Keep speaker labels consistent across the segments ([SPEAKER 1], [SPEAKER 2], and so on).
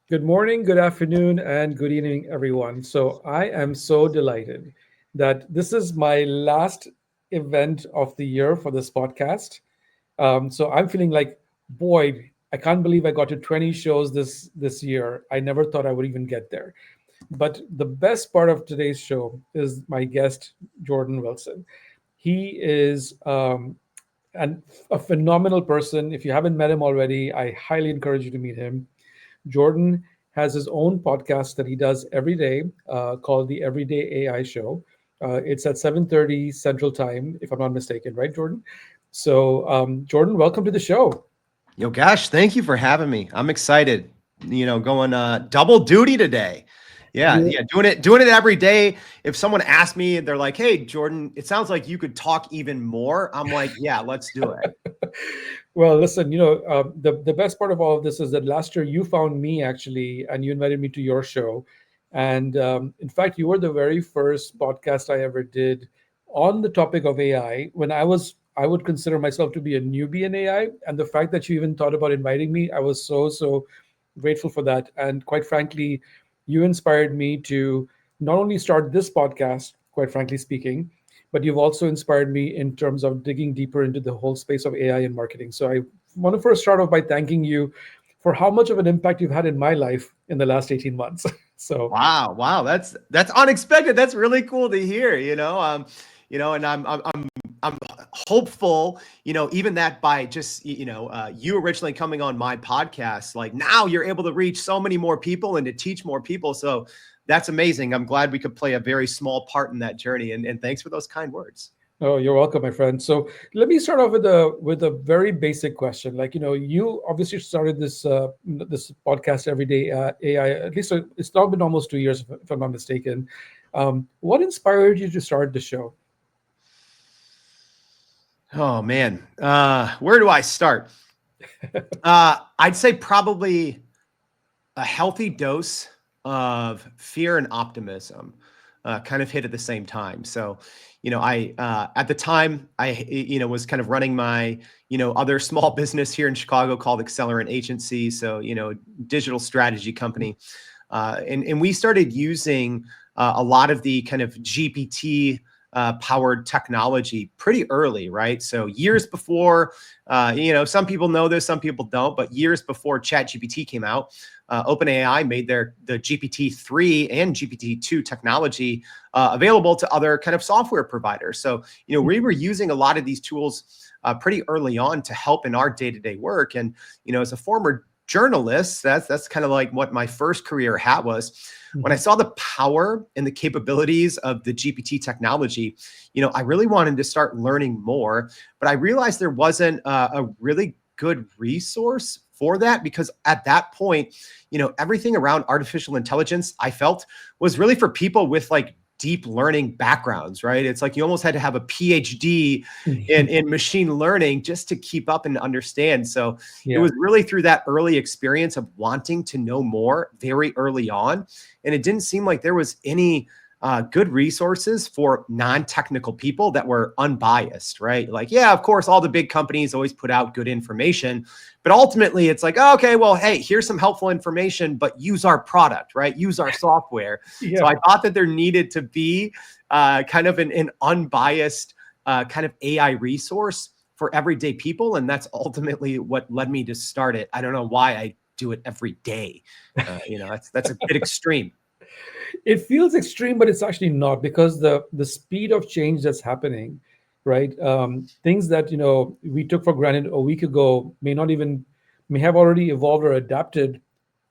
[SPEAKER 1] Good morning, good afternoon, and good evening, everyone. So, I am so delighted that this is my last event of the year for this podcast. So, I'm feeling like, boy, I can't believe I got to 20 shows this year. I never thought I would even get there. But the best part of today's show is my guest, Jordan Wilson. He is an, a phenomenal person. If you haven't met him already, I highly encourage you to meet him. Jordan has his own podcast that he does every day called the Everyday AI Show. It's at 7:30 Central Time, if I'm not mistaken, right, Jordan? So, Jordan, welcome to the show.
[SPEAKER 2] Yo, gosh, thank you for having me. I'm excited. Going double duty today. Yeah,
[SPEAKER 1] You,
[SPEAKER 2] yeah, doing it every day. If someone asks me, they're like, "Hey, Jordan, it sounds like you could talk even more." I'm like, "Yeah, let's do it."
[SPEAKER 1] well, listen, the best part of all of this is that last year you found me actually, and you invited me to your show. And in fact, you were the very first podcast I ever did on the topic of AI when I would consider myself to be a newbie in AI. And the fact that you even thought about inviting me, I was so grateful for that. And quite frankly, you inspired me to not only start this podcast, quite frankly speaking, but you've also inspired me in terms of digging deeper into the whole space of AI and marketing. So I want to first start off by thanking you for how much of an impact you've had in my life in the last 18 months. So,
[SPEAKER 2] Wow, that's unexpected. That's really cool to hear. And I'm hopeful. Even that by just you originally coming on my podcast, like now you're able to reach so many more people and to teach more people. So that's amazing. I'm glad we could play a very small part in that journey. And thanks for those kind words.
[SPEAKER 1] oh, you're welcome, my friend. So let me start off with a very basic question. Like, you obviously started this podcast every day AI. At least it's now been almost 2 years, if I'm not mistaken. What inspired you to start the show?
[SPEAKER 2] Oh man, where do I start? I'd say probably a healthy dose of fear and optimism kind of hit at the same time. So, I at the time was kind of running my other small business here in Chicago called Accelerant Agency. So, digital strategy company, and we started using a lot of the kind of GPT powered technology pretty early, right? So years before, some people know this, some people don't, but years before ChatGPT came out, OpenAI made the GPT-3 and GPT-2 technology available to other kind of software providers. So, we were using a lot of these tools pretty early on to help in our day-to-day work. And, as a former journalist, that's kind of like what my first career hat was. When I
[SPEAKER 1] Mhm.
[SPEAKER 2] saw the power and the capabilities of the GPT technology, I really wanted to start learning more, but I realized there wasn't a really good resource for that because at that point, everything around artificial intelligence I felt was really for people with like deep learning backgrounds, right? It's like you almost had to have a PhD in machine learning just to keep up and understand. So it
[SPEAKER 1] Yeah.
[SPEAKER 2] was really through that early experience of wanting to know more very early on. And it didn't seem like there was any good resources for non-technical people that were unbiased, right? Like, yeah, of course, all the big companies always put out good information, but ultimately it's like, oh, okay, well, hey, here's some helpful information, but use our product, right? Use our software. So
[SPEAKER 1] Yeah.
[SPEAKER 2] I thought that there needed to be kind of an unbiased kind of AI resource for everyday people. And that's ultimately what led me to start it. I don't know why I do it every day. That's a bit extreme.
[SPEAKER 1] It feels extreme, but it's actually not because the speed of change that's happening, right? Things that we took for granted a week ago may have already evolved or adapted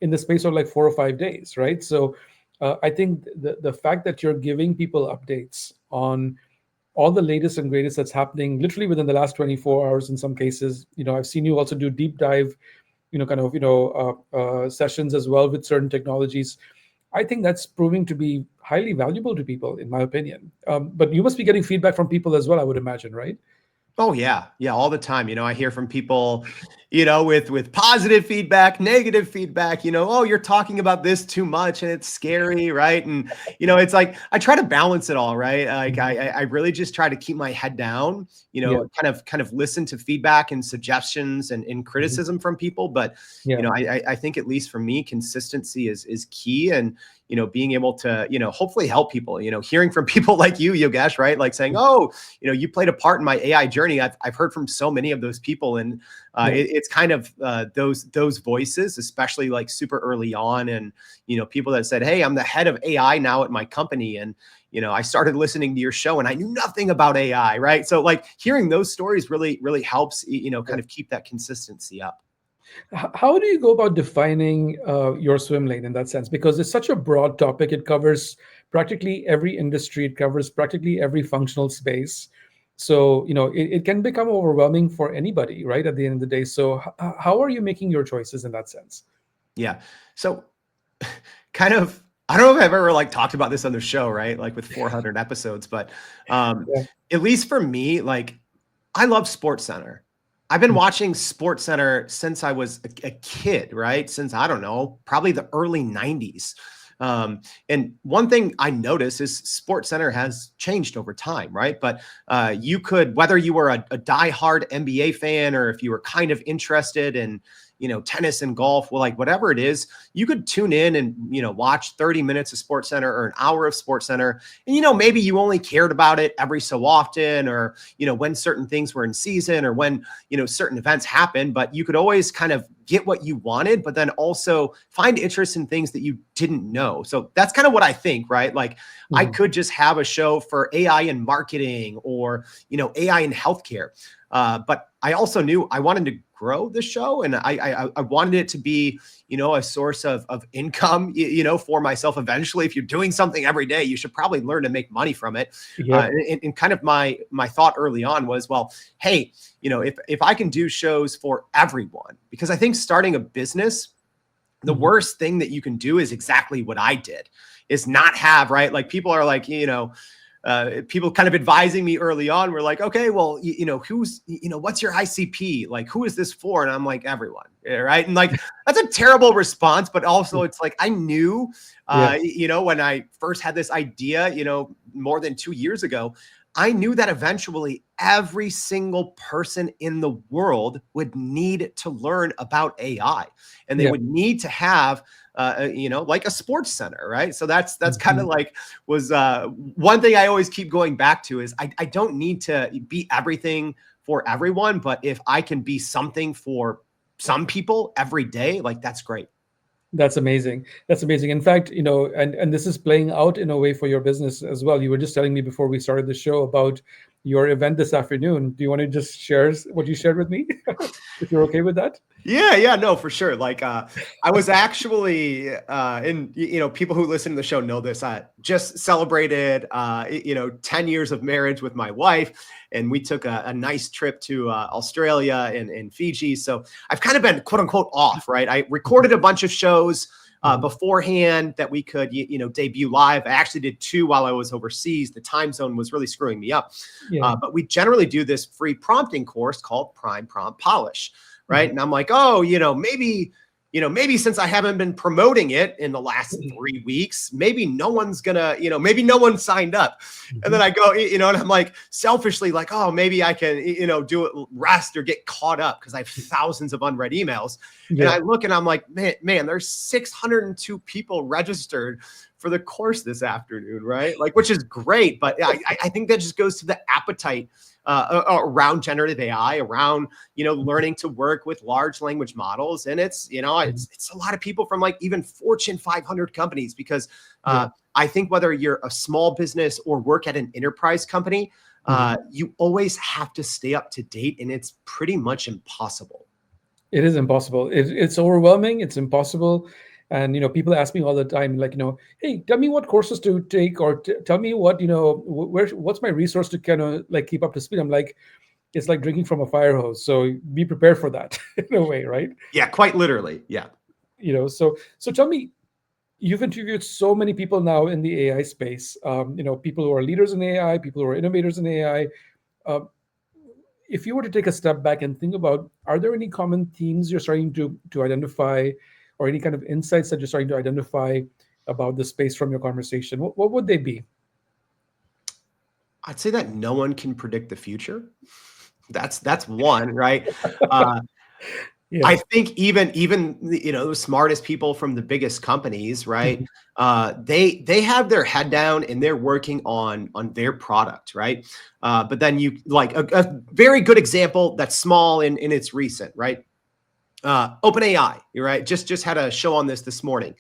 [SPEAKER 1] in the space of like 4 or 5 days, right? So I think the fact that you're giving people updates on all the latest and greatest that's happening literally within the last 24 hours in some cases. I've seen you also do deep dive, sessions as well with certain technologies. I think that's proving to be highly valuable to people, in my opinion. But you must be getting feedback from people as well, I would imagine, right?
[SPEAKER 2] Oh yeah. Yeah, all the time. I hear from people, with positive feedback, negative feedback, oh, you're talking about this too much and it's scary, right? And it's like I try to balance it all, right? Like
[SPEAKER 1] Mhm.
[SPEAKER 2] I really just try to keep my head down,
[SPEAKER 1] Yeah.
[SPEAKER 2] kind of listen to feedback and suggestions and
[SPEAKER 1] Mhm.
[SPEAKER 2] criticism from people. But
[SPEAKER 1] Yeah.
[SPEAKER 2] I think, at least for me, consistency is key. And being able to, hopefully help people, hearing from people like you, Yogesh, right? Like saying, oh, you played a part in my AI journey. I've heard from so many of those people, and
[SPEAKER 1] Yeah.
[SPEAKER 2] it's kind of those voices, especially like super early on, and people that said, "Hey, I'm the head of AI now at my company," and I started listening to your show, and I knew nothing about AI, right? So like hearing those stories really helps, kind of keep that consistency up.
[SPEAKER 1] How do you go about defining your swim lane in that sense? Because it's such a broad topic. It covers practically every industry. It covers practically every functional space. So, it can become overwhelming for anybody, right? At the end of the day. So, how are you making your choices in that sense?
[SPEAKER 2] Yeah. So kind of, I don't know if I've ever like talked about this on the show, right? Like with 400 episodes, but
[SPEAKER 1] Yeah.
[SPEAKER 2] at least for me, like I love Sports Center. I've been watching Sports Center since I was a kid, right? Since, I don't know, probably the early 90s. And one thing I notice is Sports Center has changed over time, right? But you could, whether you were a diehard NBA fan, or if you were kind of interested in, tennis and golf, well, like whatever it is, you could tune in and, watch 30 minutes of Sports Center or an hour of Sports Center. And, maybe you only cared about it every so often, or, when certain things were in season, or when, certain events happen, but you could always kind of get what you wanted, but then also find interest in things that you didn't know. So that's kind of what I think, right? Like I
[SPEAKER 1] Mhm.
[SPEAKER 2] could just have a show for AI in marketing, or, AI in healthcare. But I also knew I wanted to grow the show, and I wanted it to be, a source of income, for myself eventually. If you're doing something every day, you should probably learn to make money from it.
[SPEAKER 1] Yeah.
[SPEAKER 2] And kind of my thought early on was, well, hey, if I can do shows for everyone, because I think starting a business, the
[SPEAKER 1] Mhm.
[SPEAKER 2] worst thing that you can do is exactly what I did, is not have, right? Like people are like, people kind of advising me early on were like, okay, well, who's, what's your ICP? Like, who is this for? And I'm like, everyone. Right. And like, that's a terrible response, but also it's like, I knew,
[SPEAKER 1] Yeah.
[SPEAKER 2] when I first had this idea, more than 2 years ago, I knew that eventually every single person in the world would need to learn about AI, and they
[SPEAKER 1] Yeah.
[SPEAKER 2] would need to have, like a Sports Center, right? So that's kind of
[SPEAKER 1] Mhm.
[SPEAKER 2] like was one thing I always keep going back to is I don't need to be everything for everyone, but if I can be something for some people every day, like that's great.
[SPEAKER 1] That's amazing. That's amazing. In fact, and this is playing out in a way for your business as well. You were just telling me before we started the show about your event this afternoon. Do you want to just share what you shared with me, if you're okay with that?
[SPEAKER 2] Yeah, no, for sure. Like, I was actually, and people who listen to the show know this. I just celebrated, 10 years of marriage with my wife, and we took a nice trip to Australia and Fiji. So I've kind of been quote unquote off, right? I recorded a bunch of shows
[SPEAKER 1] Mhm.
[SPEAKER 2] beforehand that we could, debut live. I actually did two while I was overseas. The time zone was really screwing me up.
[SPEAKER 1] Yeah.
[SPEAKER 2] But we generally do this free prompting course called Prime Prompt Polish, right?
[SPEAKER 1] Mhm.
[SPEAKER 2] And I'm like, oh, maybe since I haven't been promoting it in the last 3 weeks, maybe no one's gonna, maybe no one signed up. And then
[SPEAKER 1] Mhm.
[SPEAKER 2] I go, and I'm like selfishly like, oh, maybe I can, do it, rest or get caught up because I have thousands of unread emails. And
[SPEAKER 1] Yeah.
[SPEAKER 2] I look and I'm like, man, there's 602 people registered for the course this afternoon, right? Like, which is great, but I think that just goes to the appetite around generative AI, around learning to work with large language models, and it's
[SPEAKER 1] Mhm.
[SPEAKER 2] it's a lot of people from like even Fortune 500 companies, because
[SPEAKER 1] Yeah.
[SPEAKER 2] I think whether you're a small business or work at an enterprise company,
[SPEAKER 1] Mhm.
[SPEAKER 2] you always have to stay up to date, and it's pretty much impossible.
[SPEAKER 1] It is impossible. It's overwhelming. It's impossible. And people ask me all the time, like, hey, tell me what courses to take, or tell me what, what's my resource to kind of like keep up to speed. I'm like, it's like drinking from a fire hose. So be prepared for that in a way, right?
[SPEAKER 2] Yeah, quite literally. Yeah.
[SPEAKER 1] So tell me, you've interviewed so many people now in the AI space. People who are leaders in AI, people who are innovators in AI. Um, if you were to take a step back and think about, are there any common themes you're starting to identify, or any kind of insights that you're starting to identify about the space from your conversation? What would they be?
[SPEAKER 2] I'd say that no one can predict the future. That's one, right? Uh,
[SPEAKER 1] Yeah.
[SPEAKER 2] I think even the smartest people from the biggest companies, right?
[SPEAKER 1] Mhm.
[SPEAKER 2] They have their head down and they're working on their product, right? But then you like a very good example that's small and it's recent, right? OpenAI, you're right. Just had a show on this morning.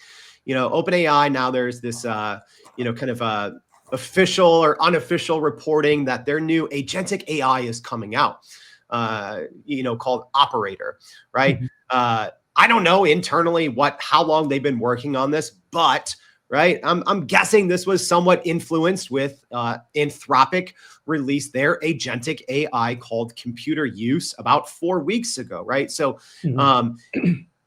[SPEAKER 2] OpenAI now there's this kind of official or unofficial reporting that their new agentic AI is coming out. Called Operator, right?
[SPEAKER 1] Mhm.
[SPEAKER 2] I don't know internally how long they've been working on this, but right, I'm guessing this was somewhat influenced with Anthropic released their agentic AI called Computer Use about 4 weeks ago, right? So
[SPEAKER 1] Mhm.
[SPEAKER 2] um,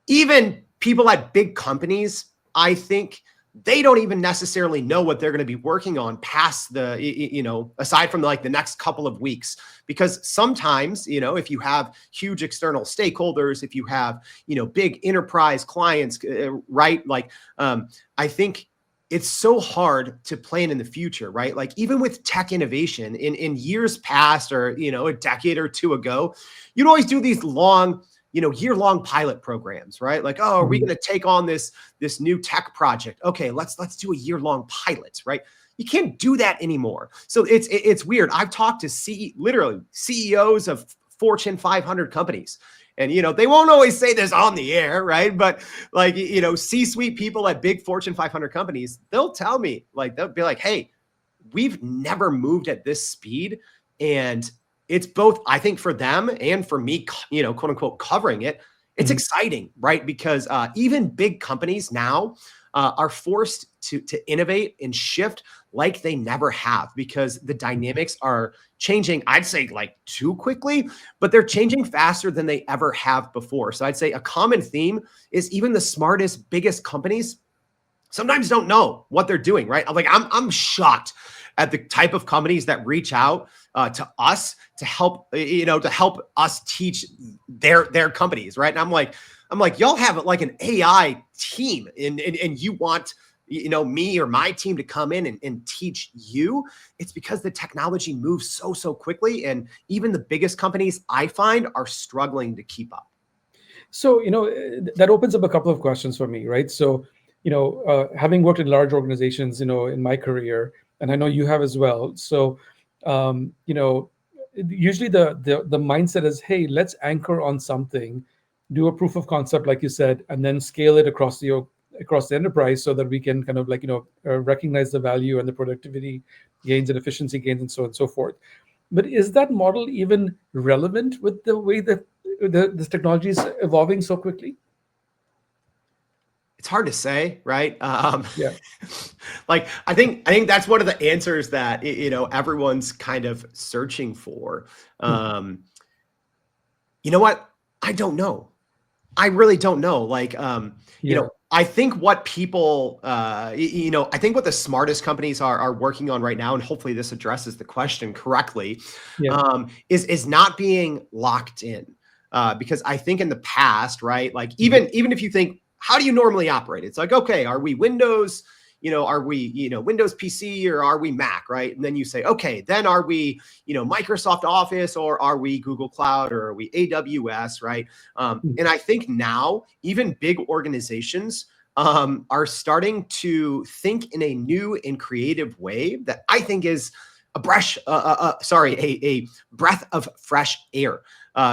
[SPEAKER 2] even people at big companies, I think they don't even necessarily know what they're going to be working on past aside from like the next couple of weeks. Because sometimes, if you have huge external stakeholders, if you have, big enterprise clients, right? Like, I think it's so hard to plan in the future, right? Like even with tech innovation in years past or, a decade or two ago, you'd always do these long, year-long pilot programs, right? Like, oh, are we
[SPEAKER 1] Mhm.
[SPEAKER 2] going to take on this new tech project? Okay, let's do a year-long pilot, right? You can't do that anymore. So it's weird. I've talked to literally CEOs of Fortune 500 companies. And they won't always say this on the air, right? But like C-suite people at big Fortune 500 companies, they'll tell me, like they'll be like, "Hey, we've never moved at this speed," and it's both, I think, for them and for me, quote unquote, covering it. It's
[SPEAKER 1] Mhm.
[SPEAKER 2] exciting, right? Because even big companies now are forced to innovate and shift like they never have because the dynamics are changing. I'd say like too quickly, but they're changing faster than they ever have before. So I'd say a common theme is even the smartest, biggest companies sometimes don't know what they're doing, right? Like I'm shocked at the type of companies that reach out to us to help, to help us teach their companies, right? And I'm like, y'all have like an AI team, and you want me or my team to come in and teach you. It's because the technology moves so quickly, and even the biggest companies I find are struggling to keep up.
[SPEAKER 1] So, that opens up a couple of questions for me, right? So, having worked in large organizations, in my career, and I know you have as well. So, usually the mindset is, hey, let's anchor on something, do a proof of concept, like you said, and then scale it across the enterprise so that we can kind of like recognize the value and the productivity gains and efficiency gains and so on and so forth. But is that model even relevant with the way that this technology is evolving so quickly?
[SPEAKER 2] It's hard to say, right?
[SPEAKER 1] Yeah.
[SPEAKER 2] Like I think that's one of the answers that everyone's kind of searching for.
[SPEAKER 1] Hmm.
[SPEAKER 2] You know what? I don't know. I really don't know. Like,
[SPEAKER 1] Yeah.
[SPEAKER 2] I think what people, I think what the smartest companies are working on right now, and hopefully this addresses the question correctly,
[SPEAKER 1] Yeah.
[SPEAKER 2] is not being locked in. Because I think in the past, right, like
[SPEAKER 1] Mhm.
[SPEAKER 2] even if you think, how do you normally operate? It's like, okay, are we Windows? Are we, Windows PC or are we Mac, right? And then you say, okay, then are we, Microsoft Office or are we Google Cloud or are we AWS, right? And
[SPEAKER 1] Mhm.
[SPEAKER 2] I think now even big organizations are starting to think in a new and creative way that I think is a breath of fresh air.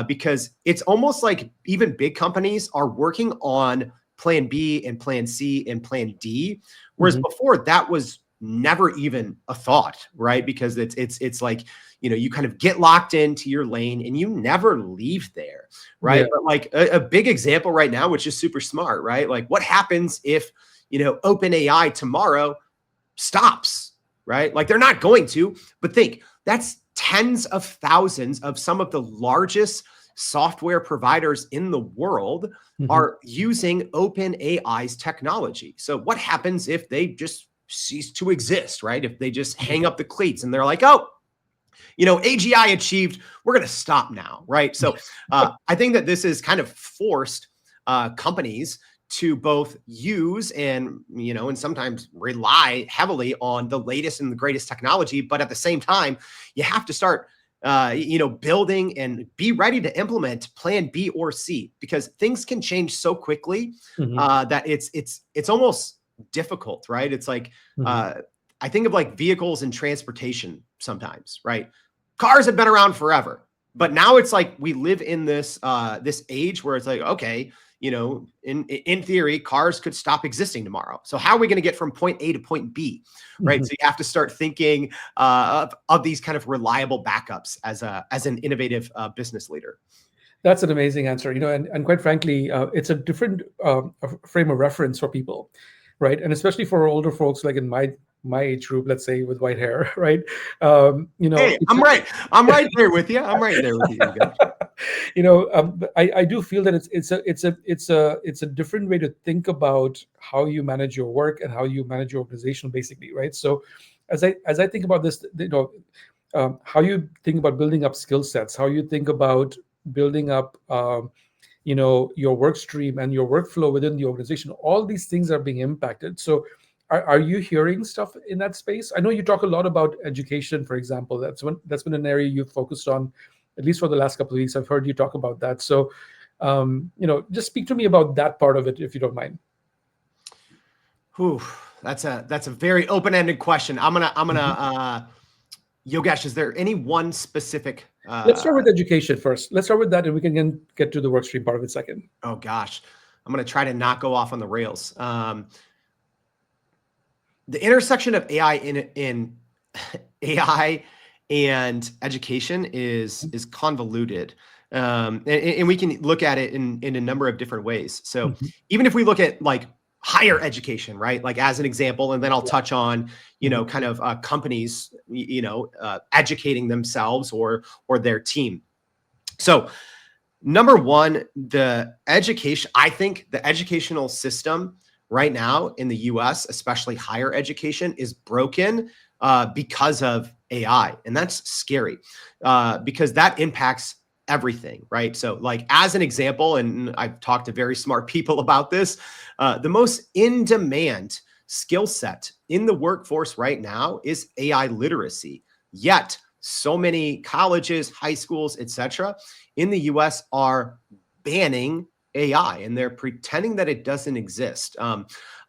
[SPEAKER 2] Because it's almost like even big companies are working on plan B and plan C and plan D. Whereas
[SPEAKER 1] Mhm.
[SPEAKER 2] before that was never even a thought, right? Because it's like, you kind of get locked into your lane and you never leave there, right?
[SPEAKER 1] Yeah.
[SPEAKER 2] But like a big example right now, which is super smart, right? Like what happens if, OpenAI tomorrow stops, right? Like they're not going to, but think that's tens of thousands of some of the largest software providers in the world
[SPEAKER 1] Mhm.
[SPEAKER 2] are using OpenAI's technology. So what happens if they just cease to exist, right? If they just hang up the cleats and they're like, oh, AGI achieved, we're going to stop now, right? So I think that this is kind of forced companies to both use and sometimes rely heavily on the latest and the greatest technology. But at the same time, you have to start, building and be ready to implement plan B or C, because things can change so quickly that it's almost difficult, right? It's like, I think of like vehicles and transportation sometimes, right? Cars have been around forever, but now it's like we live in this this age where it's like, okay, in theory, cars could stop existing tomorrow. So how are we going to get from point A to point B, right? So you have to start thinking of these kind of reliable backups as an innovative business leader.
[SPEAKER 1] That's an amazing answer. And quite frankly, it's a different frame of reference for people, right? And especially for older folks, like in my age group, let's say, with white hair, right?
[SPEAKER 2] Hey, I'm right there with you. I'm right there with you.
[SPEAKER 1] I do feel that it's a different way to think about how you manage your work and how you manage your organization, basically, right? So, as I think about this, how you think about building up skill sets, how you think about building up, your work stream and your workflow within the organization, all these things are being impacted. So, are you hearing stuff in that space? I know you talk a lot about education, for example. That's been an area you've focused on, at least for the last couple of weeks. I've heard you talk about that. So, just speak to me about that part of it, if you don't mind.
[SPEAKER 2] Whew, that's a very open-ended question. I'm gonna Yogesh, is there any one specific?
[SPEAKER 1] Let's start with education first. Let's start with that, and we can get to the work stream part of it second.
[SPEAKER 2] Oh gosh, I'm gonna try to not go off on the rails. The intersection of AI in AI and education is convoluted, and we can look at it in a number of different ways. So even if we look at like higher education, right? Like as an example, and then I'll touch on, kind of companies, educating themselves or their team. So number one, I think the educational system right now in the US, especially higher education, is broken because of AI. And that's scary because that impacts everything, right? So like as an example, and I've talked to very smart people about this, the most in-demand skill set in the workforce right now is AI literacy. Yet so many colleges, high schools, etc., in the US are banning AI and they're pretending that it doesn't exist.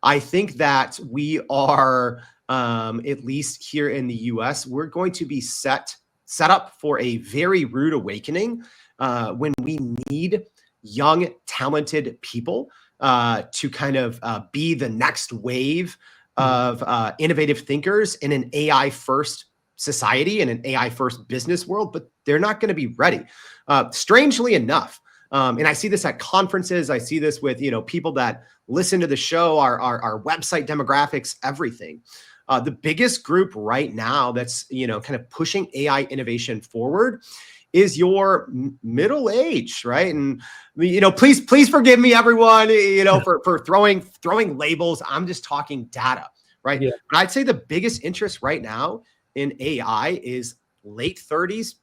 [SPEAKER 2] I think that we are, at least here in the US, we're going to be set up for a very rude awakening when we need young, talented people to kind of be the next wave of innovative thinkers in an AI first society and an AI first business world, but they're not going to be ready. Strangely enough, and I see this at conferences, I see this with, people that listen to the show, our website demographics, everything. The biggest group right now that's, kind of pushing AI innovation forward is your middle age, right? And please forgive me, everyone, for throwing labels. I'm just talking data, right?
[SPEAKER 1] Yeah.
[SPEAKER 2] But I'd say the biggest interest right now in AI is late 30s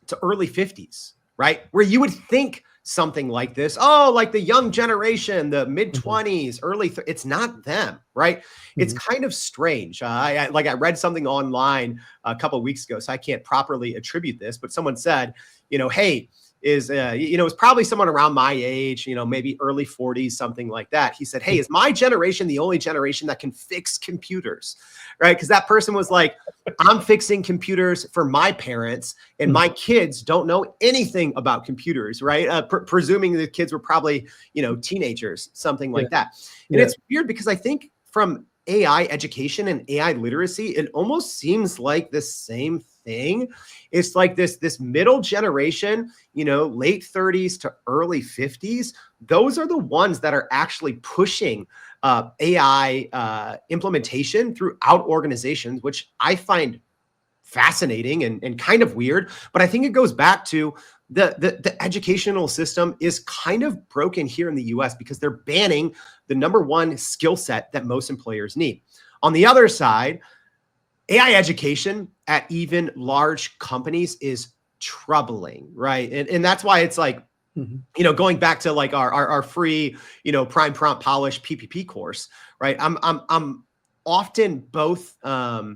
[SPEAKER 2] to early 50s, right? Where you would think something like this, like the young generation, the mid 20s, it's not them, right? It's kind of strange. I read something online a couple of weeks ago, so I can't properly attribute this, but someone said, hey, it's probably someone around my age, maybe early 40s, something like that. He said, hey, is my generation the only generation that can fix computers, right? Because that person was like, I'm fixing computers for my parents and my kids don't know anything about computers, right? Presuming the kids were probably, teenagers, something like that. And it's weird because I think from AI education and AI literacy, it almost seems like the same thing. It's like this middle generation, late 30s to early 50s. Those are the ones that are actually pushing AI implementation throughout organizations, which I find fascinating and kind of weird. But I think it goes back to the educational system is kind of broken here in the US because they're banning the number one skill set that most employers need. On the other side, AI education at even large companies is troubling, right? And that's why it's like,
[SPEAKER 1] Mhm.
[SPEAKER 2] going back to like our free, prime prompt polish PPP course, right? I'm often both, kind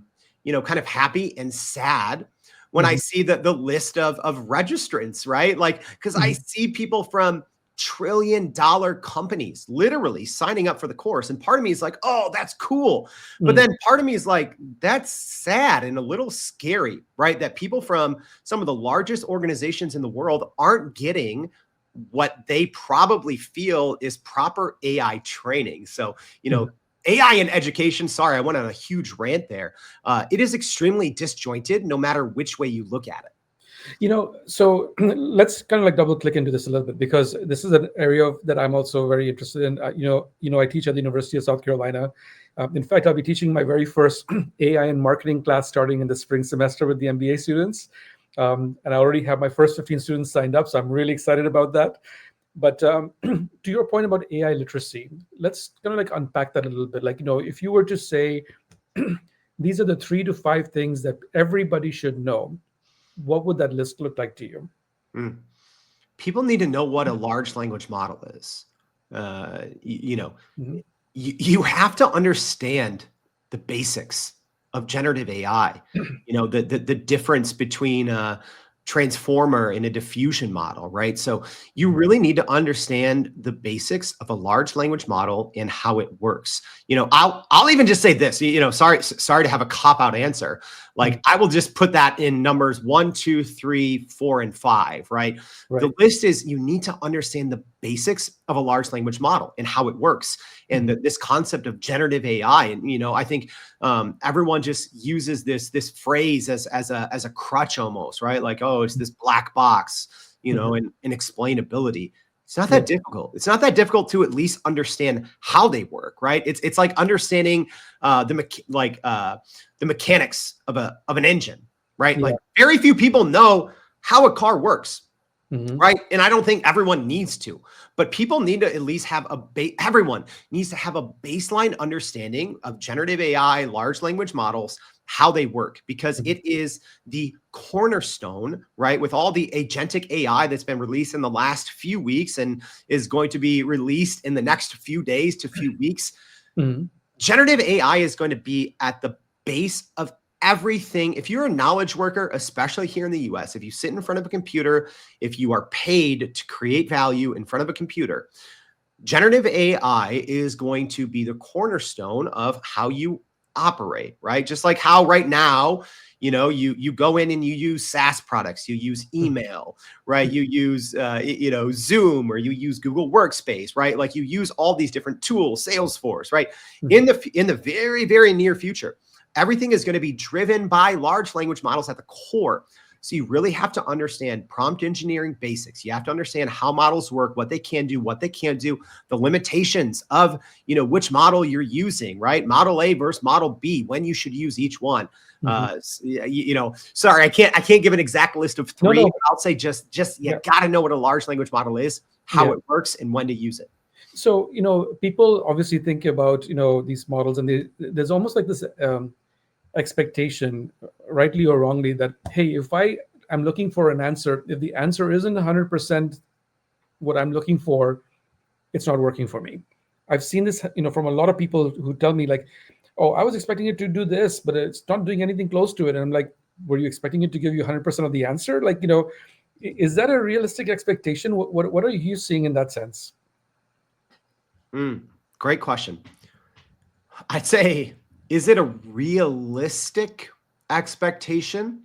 [SPEAKER 2] of happy and sad when I
[SPEAKER 1] Mhm.
[SPEAKER 2] see the list of registrants, right? Like, because I
[SPEAKER 1] Mhm.
[SPEAKER 2] see people from trillion-dollar companies literally signing up for the course, and part of me is like, oh, that's cool, but
[SPEAKER 1] Mhm.
[SPEAKER 2] then part of me is like, that's sad and a little scary, right? That people from some of the largest organizations in the world aren't getting what they probably feel is proper AI training. So,
[SPEAKER 1] Mhm.
[SPEAKER 2] AI in education, sorry, I went on a huge rant there. It is extremely disjointed no matter which way you look at it.
[SPEAKER 1] So let's kind of like double click into this a little bit because this is an area that I'm also very interested in. I teach at the University of South Carolina. In fact, I'll be teaching my very first AI and marketing class starting in the spring semester with the MBA students, and I already have my first 15 students signed up, so I'm really excited about that. But to your point about AI literacy, let's kind of like unpack that a little bit. Like, if you were to say these are the 3 to 5 things that everybody should know, what would that list look like to you?
[SPEAKER 2] Mm. People need to know what a large language model is. Uh, y- you know,
[SPEAKER 1] Mhm.
[SPEAKER 2] you have to understand the basics of generative AI. The difference between a transformer and a diffusion model, right? So you
[SPEAKER 1] Mhm.
[SPEAKER 2] really need to understand the basics of a large language model and how it works. I'll even just say this. Sorry to have a cop out answer. Like,
[SPEAKER 1] Mhm.
[SPEAKER 2] I will just put that in numbers 1, 2, 3, 4, and 5, right? The
[SPEAKER 1] Right.
[SPEAKER 2] list is, you need to understand the basics of a large language model and how it works, and
[SPEAKER 1] Mhm.
[SPEAKER 2] this concept of generative AI. And I think everyone just uses this phrase as a crutch almost, right? Like, oh, it's this black box,
[SPEAKER 1] Mhm.
[SPEAKER 2] and explainability. It's not that
[SPEAKER 1] Yeah.
[SPEAKER 2] difficult. It's not that difficult to at least understand how they work, right? It's like understanding the mechanics of an engine, right?
[SPEAKER 1] Yeah.
[SPEAKER 2] Like, very few people know how a car works,
[SPEAKER 1] Mhm.
[SPEAKER 2] right? And I don't think everyone needs to, but people need to at least have everyone needs to have a baseline understanding of generative AI, large language models, how they work, because
[SPEAKER 1] Mhm.
[SPEAKER 2] it is the cornerstone, right? With all the agentic AI that's been released in the last few weeks and is going to be released in the next few days to few weeks,
[SPEAKER 1] Mhm.
[SPEAKER 2] generative AI is going to be at the base of everything. If you're a knowledge worker, especially here in the US, if you sit in front of a computer, if you are paid to create value in front of a computer, generative AI is going to be the cornerstone of how you operate, right? Just like how right now, you go in and you use SaaS products, you use
[SPEAKER 1] Mhm.
[SPEAKER 2] email, right? You use Zoom, or you use Google Workspace, right? Like, you use all these different tools, Salesforce, right?
[SPEAKER 1] Mhm.
[SPEAKER 2] In the very, very near future, everything is going to be driven by large language models at the core. So you really have to understand prompt engineering basics. You have to understand how models work, what they can do, what they can't do, the limitations of which model you're using, right? Model A versus model B, when you should use each one.
[SPEAKER 1] Mhm.
[SPEAKER 2] Sorry, I can't give an exact list of
[SPEAKER 1] No,
[SPEAKER 2] three,
[SPEAKER 1] no.
[SPEAKER 2] but I'll say just you
[SPEAKER 1] Yeah.
[SPEAKER 2] got to know what a large language model is, how
[SPEAKER 1] Yeah.
[SPEAKER 2] it works, and when to use it.
[SPEAKER 1] So, people obviously think about, these models, and there's almost like this expectation, rightly or wrongly, that, hey, if I am looking for an answer, if the answer isn't 100% what I'm looking for, it's not working for me. I've seen this, from a lot of people who tell me like, "Oh, I was expecting it to do this, but it's not doing anything close to it." And I'm like, "Were you expecting it to give you 100% of the answer?" Like, is that a realistic expectation? What are you seeing in that sense?
[SPEAKER 2] Great question. I'd say, is it a realistic expectation?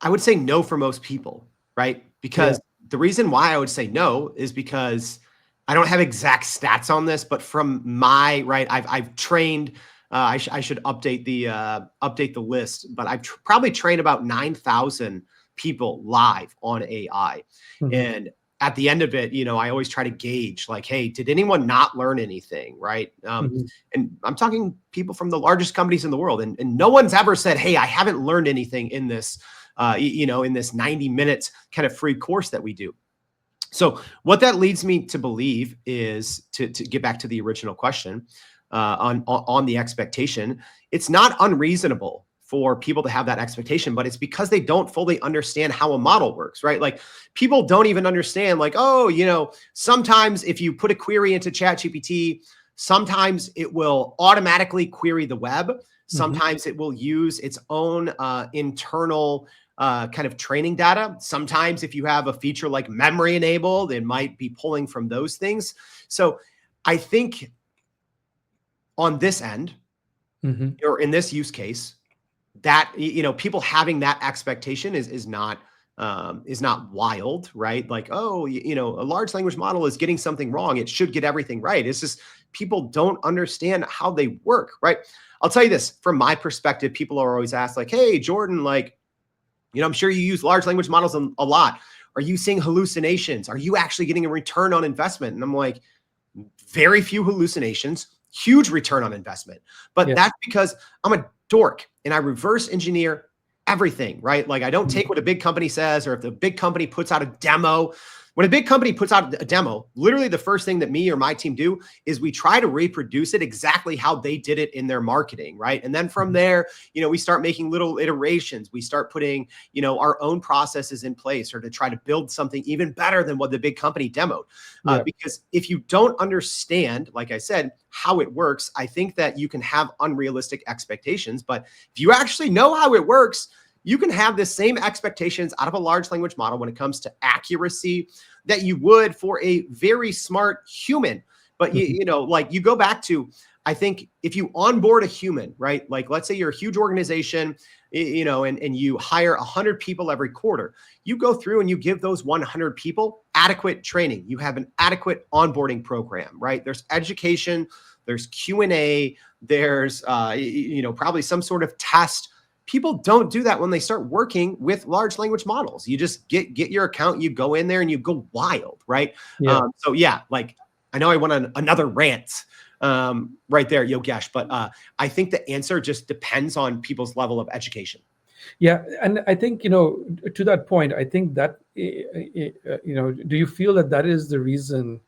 [SPEAKER 2] I would say no for most people, right?
[SPEAKER 1] Yeah.
[SPEAKER 2] Because the reason why I would say no is because I don't have exact stats on this, but from my right, I've trained. I should update the list, but I've probably trained about 9,000 people live on AI,
[SPEAKER 1] Hmm.
[SPEAKER 2] and at the end of it, I always try to gauge, like, hey, did anyone not learn anything, right?
[SPEAKER 1] Hmm.
[SPEAKER 2] And I'm talking people from the largest companies in the world, and no one's ever said, hey, I haven't learned anything in this in this 90 minutes kind of free course that we do. So what that leads me to believe is, to get back to the original question, on the expectation, it's not unreasonable for people to have that expectation, but it's because they don't fully understand how a model works, right? Like people don't even understand like, oh, sometimes if you put a query into ChatGPT, sometimes it will automatically query the web. Sometimes it will use its own internal kind of training data. Sometimes if you have a feature like memory enabled, it might be pulling from those things. So I think on this end, or in this use case, that people having that expectation is not wild, right? Like, oh, a large language model is getting something wrong, it should get everything right. It's just people don't understand how they work, right? I'll tell you this from my perspective. People are always asked like, hey Jordan, like, I'm sure you use large language models a lot. Are you seeing hallucinations? Are you actually getting a return on investment? And I'm like, very few hallucinations, huge return on investment. But that's because I'm a dork and I reverse engineer everything, right? Like I don't take what a big company says, or if the big company puts out a demo. When a big company puts out a demo, literally the first thing that me or my team do is we try to reproduce it exactly how they did it in their marketing, right? And then from there, we start making little iterations. We start putting, our own processes in place, or to try to build something even better than what the big company demoed. Because if you don't understand, like I said, how it works, I think that you can have unrealistic expectations. But if you actually know how it works, you can have the same expectations out of a large language model when it comes to accuracy that you would for a very smart human. But like you go back to, I think if you onboard a human, right? Like let's say you're a huge organization, and you hire 100 people every quarter. You go through and you give those 100 people adequate training. You have an adequate onboarding program, right? There's education, there's Q&A, there's probably some sort of test. People don't do that when they start working with large language models. You just get your account, you go in there and you go wild, right? Like I know I went on another rant right there, Yogesh, but I think the answer just depends on people's level of education.
[SPEAKER 1] Yeah, and I think to that point, I think that do you feel that is the reason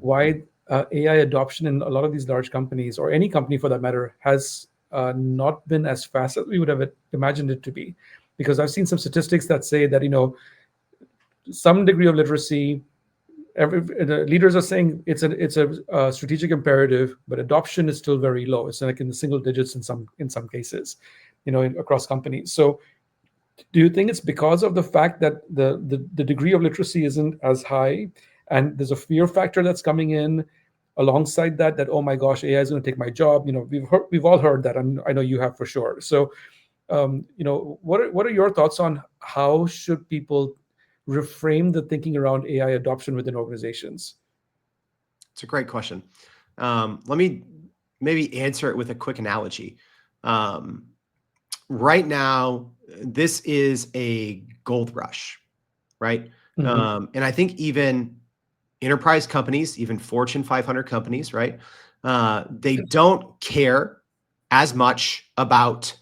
[SPEAKER 1] why AI adoption in a lot of these large companies, or any company for that matter, has not been as fast as we would have imagined it to be? Because I've seen some statistics that say that some degree of literacy, the leaders are saying it's a strategic imperative, but adoption is still very low. It's like in the single digits in some cases, across companies. So do you think it's because of the fact that the degree of literacy isn't as high, and there's a fear factor that's coming in alongside that oh my gosh, AI is going to take my job? We've all heard that, and I know you have for sure. So what are your thoughts on how should people reframe the thinking around AI adoption within organizations?
[SPEAKER 2] It's a great question. Let me maybe answer it with a quick analogy. Right now, this is a gold rush, right? And I think even enterprise companies, even Fortune 500 companies, right? They don't care as much about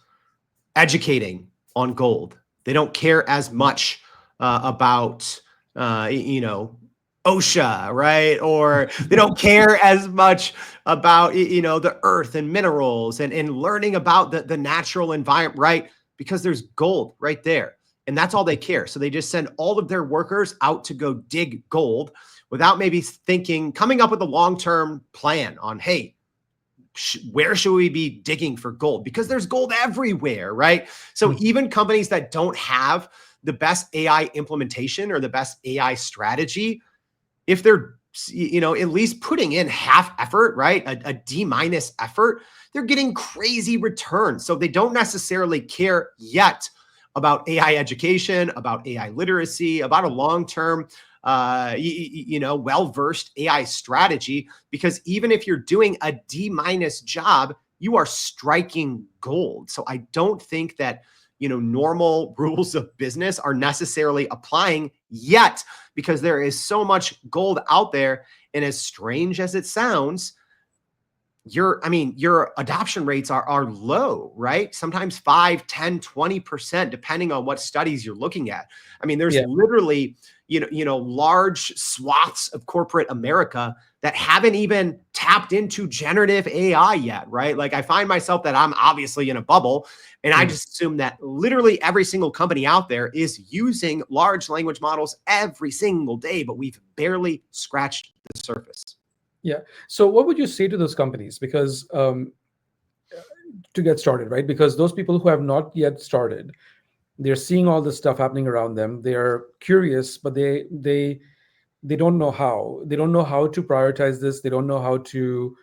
[SPEAKER 2] educating on gold. They don't care as much about, OSHA, right? Or they don't care as much about, the earth and minerals and learning about the natural environment, right? Because there's gold right there. And that's all they care. So they just send all of their workers out to go dig gold without maybe coming up with a long-term plan on, hey, where should we be digging for gold? Because there's gold everywhere, right? So even companies that don't have the best AI implementation or the best AI strategy, if they're at least putting in half effort, right? A D- effort, they're getting crazy returns. So they don't necessarily care yet about AI education, about AI literacy, about a long-term, well-versed AI strategy, because even if you're doing a D- job, you are striking gold. So I don't think that, normal rules of business are necessarily applying yet, because there is so much gold out there. And as strange as it sounds, your adoption rates are low, right? Sometimes 5, 10, 20%, depending on what studies you're looking at. I mean, there's
[SPEAKER 1] Yeah.
[SPEAKER 2] literally, large swaths of corporate America that haven't even tapped into generative AI yet, right? Like I find myself that I'm obviously in a bubble, and I
[SPEAKER 1] Mm.
[SPEAKER 2] just assume that literally every single company out there is using large language models every single day, but we've barely scratched the surface.
[SPEAKER 1] Yeah. So what would you say to those companies? Because to get started, right? Because those people who have not yet started, they're seeing all this stuff happening around them. They're curious, but they don't know how. They don't know how to prioritize this. They don't know how to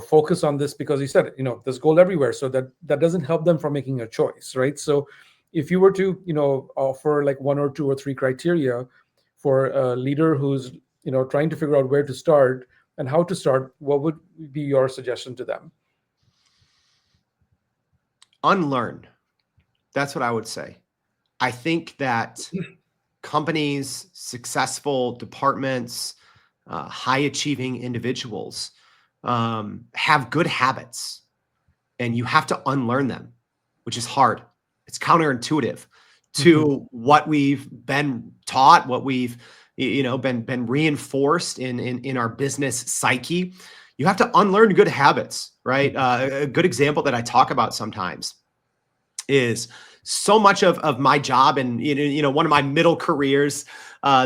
[SPEAKER 1] focus on this, because you said, there's gold everywhere. So that doesn't help them from making a choice, right? So if you were to, offer like one or two or three criteria for a leader who's, trying to figure out where to start and how to start, what would be your suggestion to them?
[SPEAKER 2] Unlearn. That's what I would say. I think that companies, successful departments, high achieving individuals have good habits, and you have to unlearn them, which is hard. It's counterintuitive
[SPEAKER 1] Mhm.
[SPEAKER 2] to what we've been taught, what we've been reinforced in our business psyche. You have to unlearn good habits, right? A good example that I talk about sometimes is so much of my job, and one of my middle careers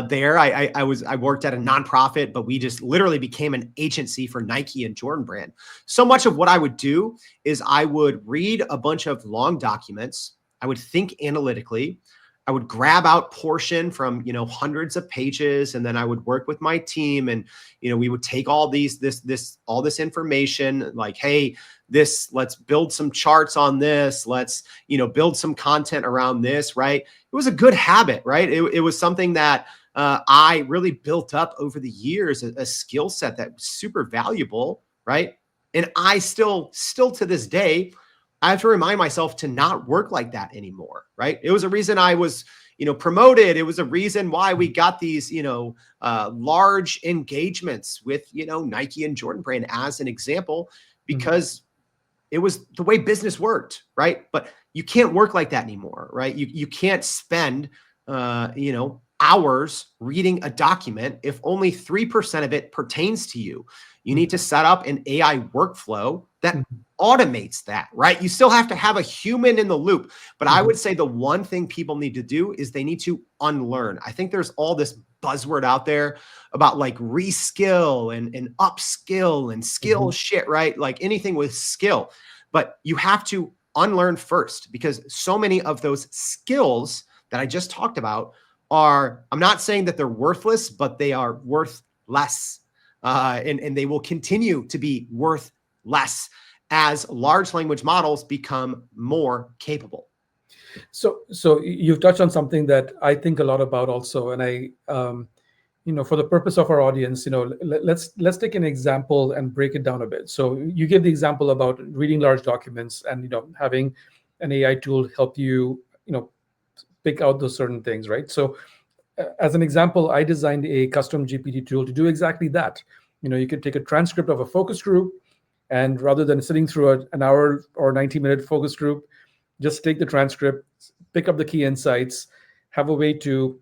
[SPEAKER 2] there, I worked at a nonprofit, but we just literally became an agency for Nike and Jordan brand. So much of what I would do is I would read a bunch of long documents. I would think analytically. I would grab out portion from hundreds of pages, and then I would work with my team, and we would take all this information, like, hey, let's build some charts on this, let's build some content around this, right? It was a good habit, right? It was something that I really built up over the years, a skill set that was super valuable, right? And I still to this day, I have to remind myself to not work like that anymore, right? It was a reason I was promoted. It was a reason why we got these large engagements with Nike and Jordan brand as an example,
[SPEAKER 1] Mhm.
[SPEAKER 2] because it was the way business worked, right? But you can't work like that anymore, right? You can't spend hours reading a document if only 3% of it pertains to you. You need to set up an AI workflow that
[SPEAKER 1] Mhm.
[SPEAKER 2] automates that, right? You still have to have a human in the loop. But I
[SPEAKER 1] Mhm.
[SPEAKER 2] would say the one thing people need to do is they need to unlearn. I think there's all this buzzword out there about like reskill and upskill and skill
[SPEAKER 1] Mhm.
[SPEAKER 2] shit, right? Like anything with skill. But you have to unlearn first, because so many of those skills that I just talked about I'm not saying that they're worthless, but they are worth less. And they will continue to be worth less as large language models become more capable.
[SPEAKER 1] So you've touched on something that I think a lot about also, and for the purpose of our audience, let's take an example and break it down a bit. So you gave the example about reading large documents and having an AI tool help you, pick out those certain things, right? So as an example, I designed a custom GPT tool to do exactly that. You could take a transcript of a focus group, and rather than sitting through an hour or 90-minute focus group, just take the transcript, pick up the key insights, have a way to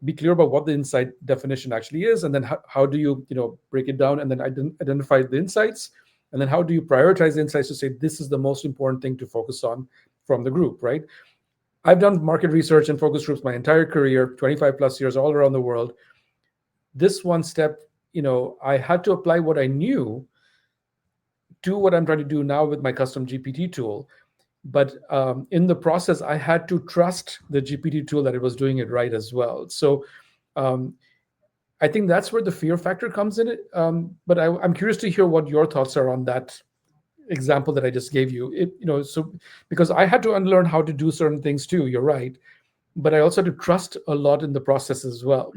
[SPEAKER 1] be clear about what the insight definition actually is, and then how do you break it down and then identify the insights, and then how do you prioritize the insights to say this is the most important thing to focus on from the group, right? I've done market research and focus groups my entire career, 25 plus years all around the world. This one step, I had to apply what I knew to what I'm trying to do now with my custom GPT tool. But in the process, I had to trust the GPT tool that it was doing it right as well. So um, I think that's where the fear factor comes in. It, but I'm curious to hear what your thoughts are on that example that I just gave you. So because I had to unlearn how to do certain things too. You're right, but I also had to trust a lot in the process as well.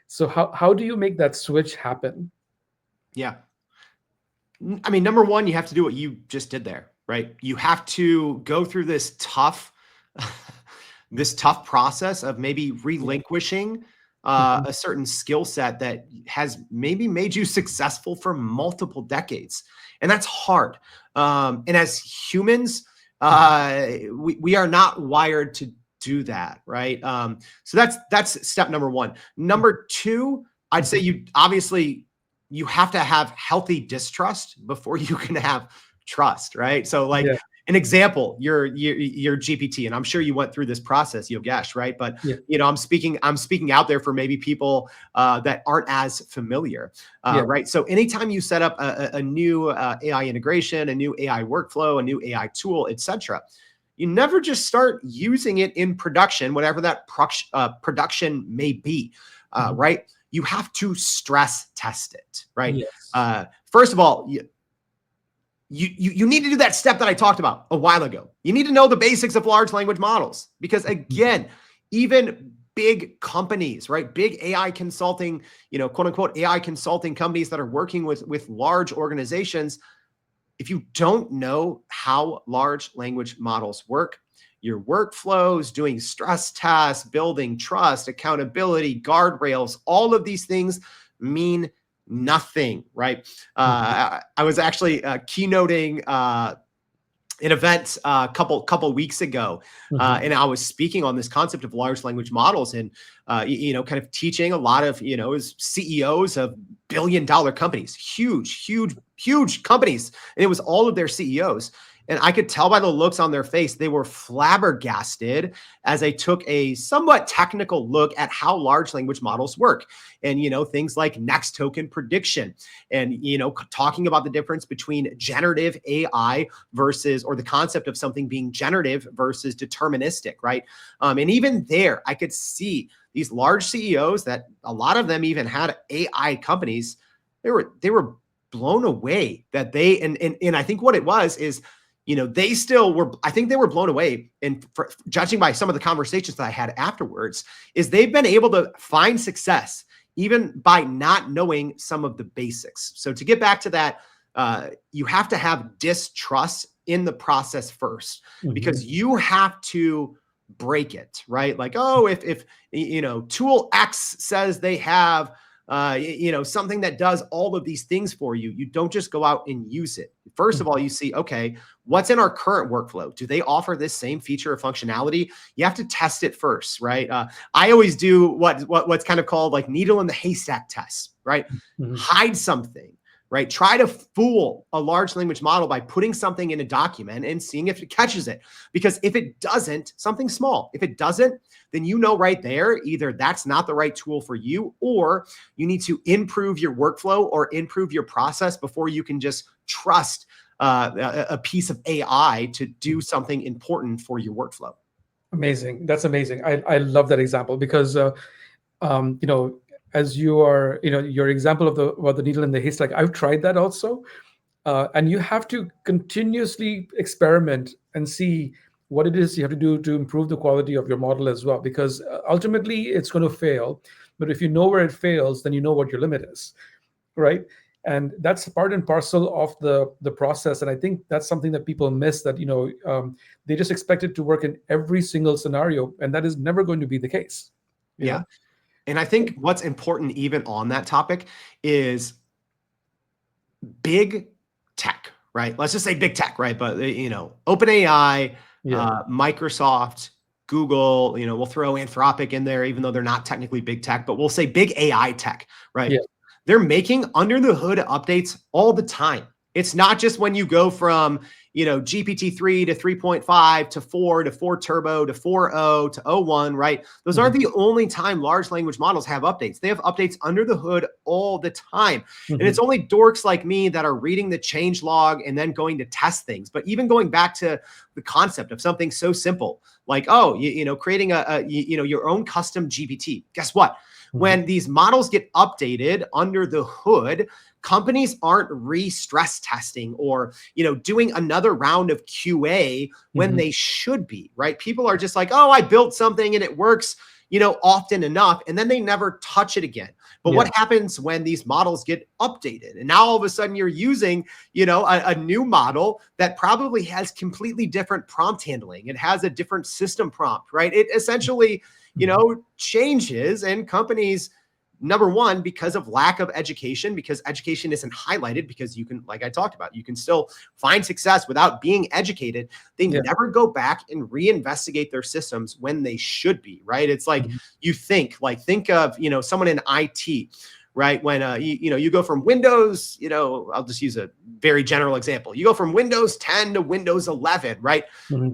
[SPEAKER 1] So how do you make that switch happen?
[SPEAKER 2] Yeah. I mean, number one, you have to do what you just did there, right? You have to go through this tough process of maybe
[SPEAKER 1] Yeah.
[SPEAKER 2] relinquishing
[SPEAKER 1] Mhm.
[SPEAKER 2] a certain skill set that has maybe made you successful for multiple decades. And that's hard. And as humans, we are not wired to do that, right? So that's step number one. Number two, I'd say
[SPEAKER 1] Mhm.
[SPEAKER 2] you obviously you have to have healthy distrust before you can have trust, right? So like
[SPEAKER 1] Yeah,
[SPEAKER 2] an example, your GPT, and I'm sure you went through this process, Yogesh, right? But
[SPEAKER 1] yeah,
[SPEAKER 2] I'm speaking out there for maybe people that aren't as familiar,
[SPEAKER 1] yeah.
[SPEAKER 2] right? So anytime you set up a new AI integration, a new AI workflow, a new AI tool, etc., you never just start using it in production, whatever that production may be,
[SPEAKER 1] Mhm.
[SPEAKER 2] right? You have to stress test it, right?
[SPEAKER 1] Yes.
[SPEAKER 2] First of all, you need to do that step that I talked about a while ago. You need to know the basics of large language models because
[SPEAKER 1] Mhm.
[SPEAKER 2] again, even big companies, right? Big AI consulting, quote unquote AI consulting companies that are working with large organizations, if you don't know how large language models work, your workflows, doing stress tests, building trust, accountability, guardrails, all of these things mean nothing, right?
[SPEAKER 1] Mhm.
[SPEAKER 2] I was actually keynoting an event a couple weeks ago,
[SPEAKER 1] Mhm.
[SPEAKER 2] and I was speaking on this concept of large language models, and kind of teaching a lot of as CEOs of billion-dollar companies, huge companies, and it was all of their CEOs. And I could tell by the looks on their face, they were flabbergasted as I took a somewhat technical look at how large language models work. And, things like next token prediction and, talking about the difference between generative AI versus, or the concept of something being generative versus deterministic, right? And even there, I could see these large CEOs that a lot of them even had AI companies. They were blown away that and I think what it was is, they still were, I think they were blown away. And judging by some of the conversations that I had afterwards, is they've been able to find success even by not knowing some of the basics. So to get back to that, you have to have distrust in the process first,
[SPEAKER 1] Mhm.
[SPEAKER 2] because you have to break it, right? Like, oh, if tool X says they have something that does all of these things for you, you don't just go out and use it. First of all,
[SPEAKER 1] Mhm.
[SPEAKER 2] you see, okay, what's in our current workflow? Do they offer this same feature or functionality? You have to test it first, right? I always do what's kind of called like needle in the haystack test, right?
[SPEAKER 1] Mhm.
[SPEAKER 2] Hide something, right? Try to fool a large language model by putting something in a document and seeing if it catches it. Because if it doesn't, something small, if it doesn't, then right there, either that's not the right tool for you, or you need to improve your workflow or improve your process before you can just trust a piece of AI to do something important for your workflow.
[SPEAKER 1] Amazing. That's amazing. I love that example because um, you know, as you are, your example of the about the needle in the haystack, I've tried that also. And you have to continuously experiment and see what it is you have to do to improve the quality of your model as well, because ultimately it's going to fail. But if you know where it fails, then you know what your limit is, right? And that's part and parcel of the process. And I think that's something that people miss, that they just expect it to work in every single scenario, and that is never going to be the case. you
[SPEAKER 2] Yeah.
[SPEAKER 1] know
[SPEAKER 2] And I think what's important, even on that topic, is big tech, right? Let's just say big tech, right? But OpenAI,
[SPEAKER 1] yeah,
[SPEAKER 2] Microsoft, Google, we'll throw Anthropic in there, even though they're not technically big tech, but we'll say big AI tech, right?
[SPEAKER 1] yeah.
[SPEAKER 2] They're making under the hood updates all the time. It's not just when you go from, GPT-3 to 3.5 to 4 to 4 turbo to 4.0 to O1, right? Those aren't
[SPEAKER 1] Mhm.
[SPEAKER 2] the only time large language models have updates. They have updates under the hood all the time. And
[SPEAKER 1] Mhm.
[SPEAKER 2] it's only dorks like me that are reading the change log and then going to test things. But even going back to the concept of something so simple like, oh, creating your own custom GPT. Guess what?
[SPEAKER 1] Mhm.
[SPEAKER 2] When these models get updated under the hood, companies aren't re-stress testing or doing another round of QA when
[SPEAKER 1] Mhm.
[SPEAKER 2] they should be, right? People are just like, oh, I built something and it works often enough, and then they never touch it again. But
[SPEAKER 1] Yeah.
[SPEAKER 2] what happens when these models get updated? And now all of a sudden you're using, a new model that probably has completely different prompt handling. It has a different system prompt, right? It essentially, changes, and companies, number one, because of lack of education, because education isn't highlighted, because you can, like I talked about, you can still find success without being educated. They
[SPEAKER 1] Yeah.
[SPEAKER 2] never go back and reinvestigate their systems when they should be, right? It's like you think of, someone in IT, right? When you go from Windows, I'll just use a very general example. You go from Windows 10 to Windows 11, right?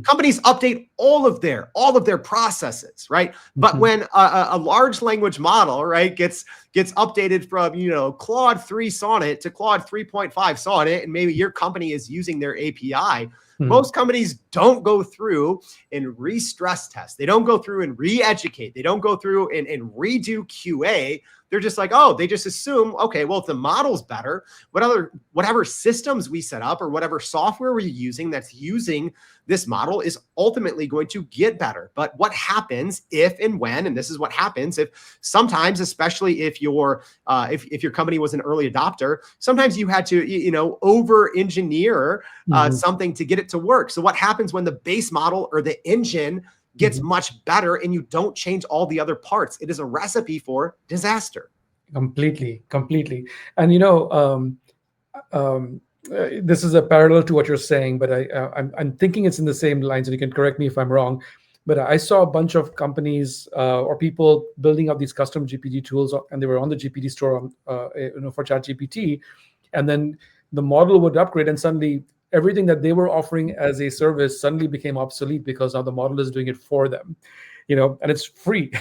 [SPEAKER 2] Companies update all of their processes, right? But when a large language model, right, gets updated from Claude 3 Sonnet to Claude 3.5 Sonnet, and maybe your company is using their API, most companies don't go through and re-stress test. They don't go through and re-educate. They don't go through and redo QA. They're just like, oh, they just assume, okay, well, if the model's better, whatever systems we set up or whatever software we're using that's using this model is ultimately going to get better. But what happens if and when, and this is what happens if sometimes, especially if your company was an early adopter, sometimes you had to, over-engineer something to get it to work. So what happens when the base model or the engine gets much better and you don't change all the other parts? It is a recipe for disaster.
[SPEAKER 1] Completely. And this is a parallel to what you're saying, but I'm thinking it's in the same lines, and you can correct me if I'm wrong. But I saw a bunch of companies or people building up these custom GPT tools, and they were on the GPT store for ChatGPT, and then the model would upgrade, and suddenly everything that they were offering as a service suddenly became obsolete because now the model is doing it for them, and it's free.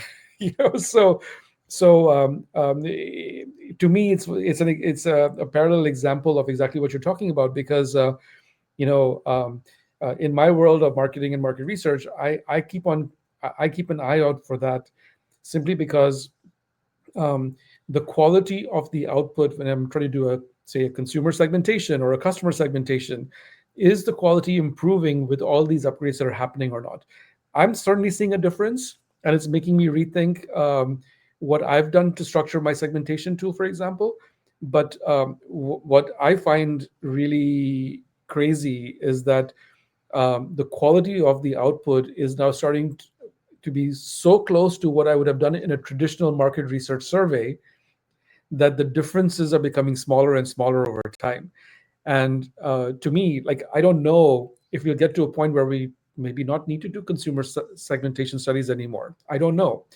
[SPEAKER 1] To me, it's a parallel example of exactly what you're talking about, because in my world of marketing and market research, I keep an eye out for that, simply because the quality of the output when I'm trying to do a consumer segmentation or a customer segmentation, is the quality improving with all these upgrades that are happening or not? I'm certainly seeing a difference, and it's making me rethink what I've done to structure my segmentation tool, for example. But what I find really crazy is that the quality of the output is now starting to be so close to what I would have done in a traditional market research survey, that the differences are becoming smaller and smaller over time. And to me, like, I don't know if we'll get to a point where we maybe not need to do consumer segmentation studies anymore. I don't know.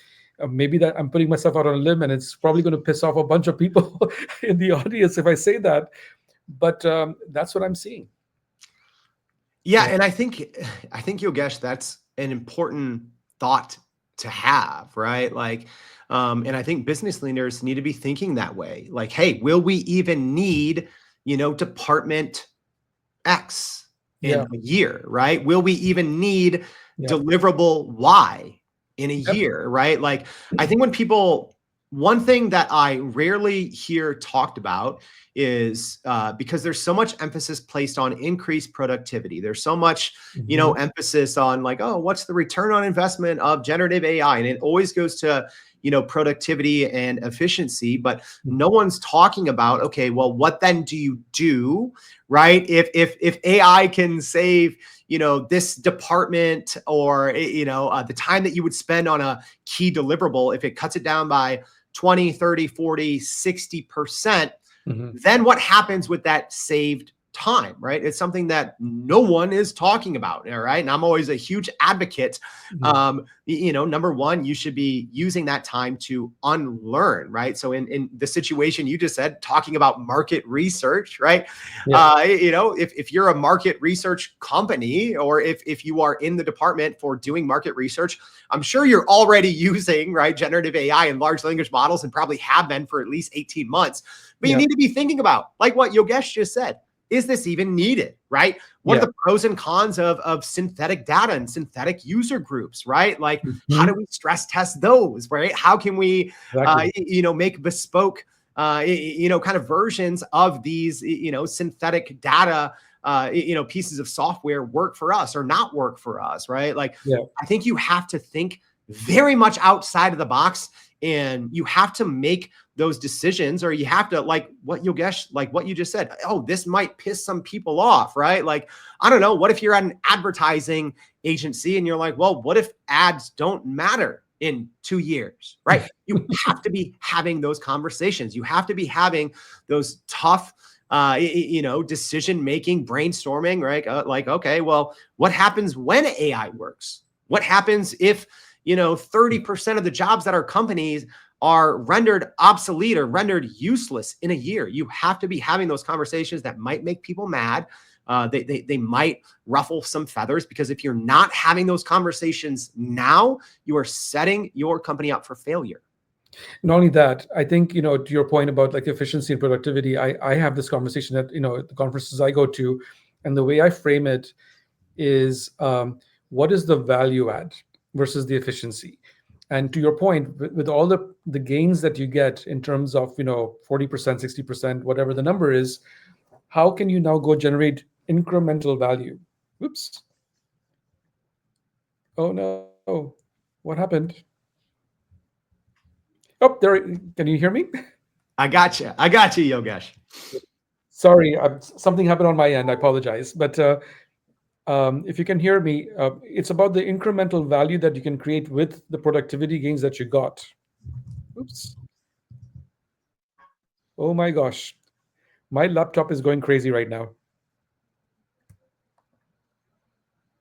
[SPEAKER 1] Maybe that I'm putting myself out on a limb, and it's probably going to piss off a bunch of people in the audience if I say that. But that's what I'm seeing.
[SPEAKER 2] Yeah, and I think Yogesh, that's an important thought to have, right? Like, and I think business leaders need to be thinking that way. Like, hey, will we even need, department X in a year, right? Will we even need deliverable Y in a year, right? Like, I think one thing that I rarely hear talked about is because there's so much emphasis placed on increased productivity. There's so much, emphasis on like, oh, what's the return on investment of generative AI? And it always goes to, productivity and efficiency, but no one's talking about, okay, well, what then do you do, right? If AI can save, this department, or, the time that you would spend on a key deliverable, if it cuts it down by 20, 30, 40, 60%, then what happens with that saved time, right? It's something that no one is talking about, all right? And I'm always a huge advocate. Number one, you should be using that time to unlearn, right? So in the situation you just said, talking about market research, right? If you're a market research company, or if you are in the department for doing market research, I'm sure you're already using, right, generative AI and large language models, and probably have been for at least 18 months. But you need to be thinking about, like what Yogesh just said, is this even needed, right? What are the pros and cons of synthetic data and synthetic user groups, right? Like, how do we stress test those, right? How can we, make bespoke, kind of versions of these, synthetic data, pieces of software work for us or not work for us, right? Like, I think you have to think very much outside of the box, and you have to make those decisions, or you have to, like what Yogesh, like what you just said, oh, this might piss some people off, right? Like, I don't know, what if you're at an advertising agency and you're like, well, what if ads don't matter in 2 years, right? You have to be having those conversations. You have to be having those tough, decision-making, brainstorming, right? Like, okay, well, what happens when AI works? What happens if, 30% of the jobs that our companies are rendered obsolete or rendered useless in a year? You have to be having those conversations that might make people mad. They might ruffle some feathers, because if you're not having those conversations now, you are setting your company up for failure.
[SPEAKER 1] Not only that, I think, to your point about like efficiency and productivity, I have this conversation at, the conferences I go to, and the way I frame it is, what is the value add versus the efficiency? And to your point, with all the gains that you get in terms of, 40%, 60%, whatever the number is, how can you now go generate incremental value? Oops. Oh no. What happened? Oh, there. Can you hear me?
[SPEAKER 2] I got you. Yogesh.
[SPEAKER 1] Sorry, something happened on my end. I apologize. But if you can hear me, it's about the incremental value that you can create with the productivity gains that you got. Oops. Oh my gosh. My laptop is going crazy right now.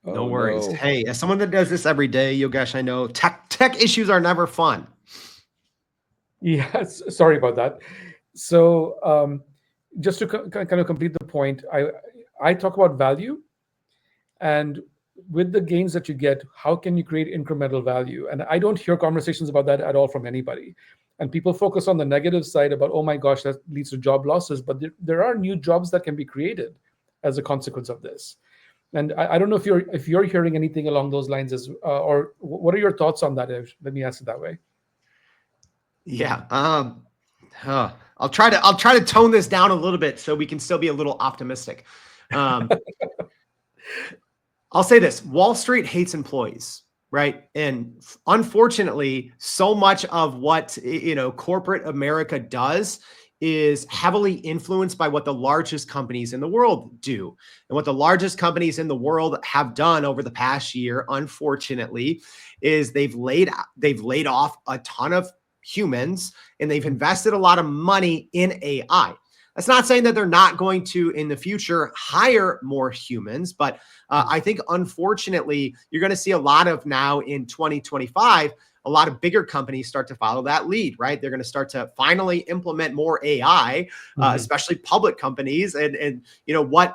[SPEAKER 2] No
[SPEAKER 1] Oh
[SPEAKER 2] worries.
[SPEAKER 1] no.
[SPEAKER 2] Hey, as someone that does this every day, Yogesh, I know tech issues are never fun.
[SPEAKER 1] Yes, sorry about that. So, just to kind of complete the point, I talk about value, and with the gains that you get, how can you create incremental value? And I don't hear conversations about that at all from anybody. And people focus on the negative side about, oh my gosh, that leads to job losses. But there are new jobs that can be created as a consequence of this. And I don't know if you're hearing anything along those lines, or what are your thoughts on that? Let me ask it that way.
[SPEAKER 2] Yeah. I'll try to tone this down a little bit so we can still be a little optimistic. I'll say this: Wall Street hates employees, right? And unfortunately, so much of what corporate America does is heavily influenced by what the largest companies in the world do. And what the largest companies in the world have done over the past year, unfortunately, is they've laid off a ton of humans, and they've invested a lot of money in AI. That's not saying that they're not going to, in the future, hire more humans, but I think, unfortunately, you're going to see a lot of now in 2025, a lot of bigger companies start to follow that lead, right? They're going to start to finally implement more AI, especially public companies. And what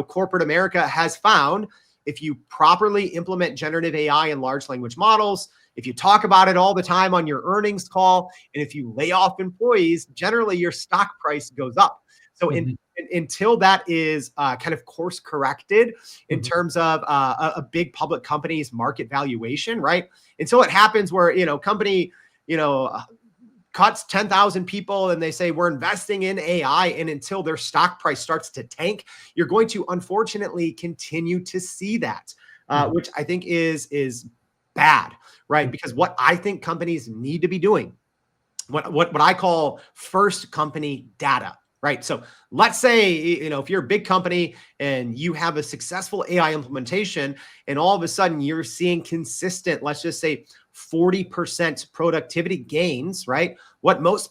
[SPEAKER 2] corporate America has found: if you properly implement generative AI and large language models, if you talk about it all the time on your earnings call, and if you lay off employees, generally your stock price goes up. So until that is kind of course corrected in terms of a big public company's market valuation, right? Until it happens where, company, cuts 10,000 people and they say we're investing in AI, and until their stock price starts to tank, you're going to unfortunately continue to see that, which I think is bad, right? Because what I think companies need to be doing, what I call first company data, right? So let's say, if you're a big company and you have a successful AI implementation, and all of a sudden you're seeing consistent, let's just say 40% productivity gains, right? What most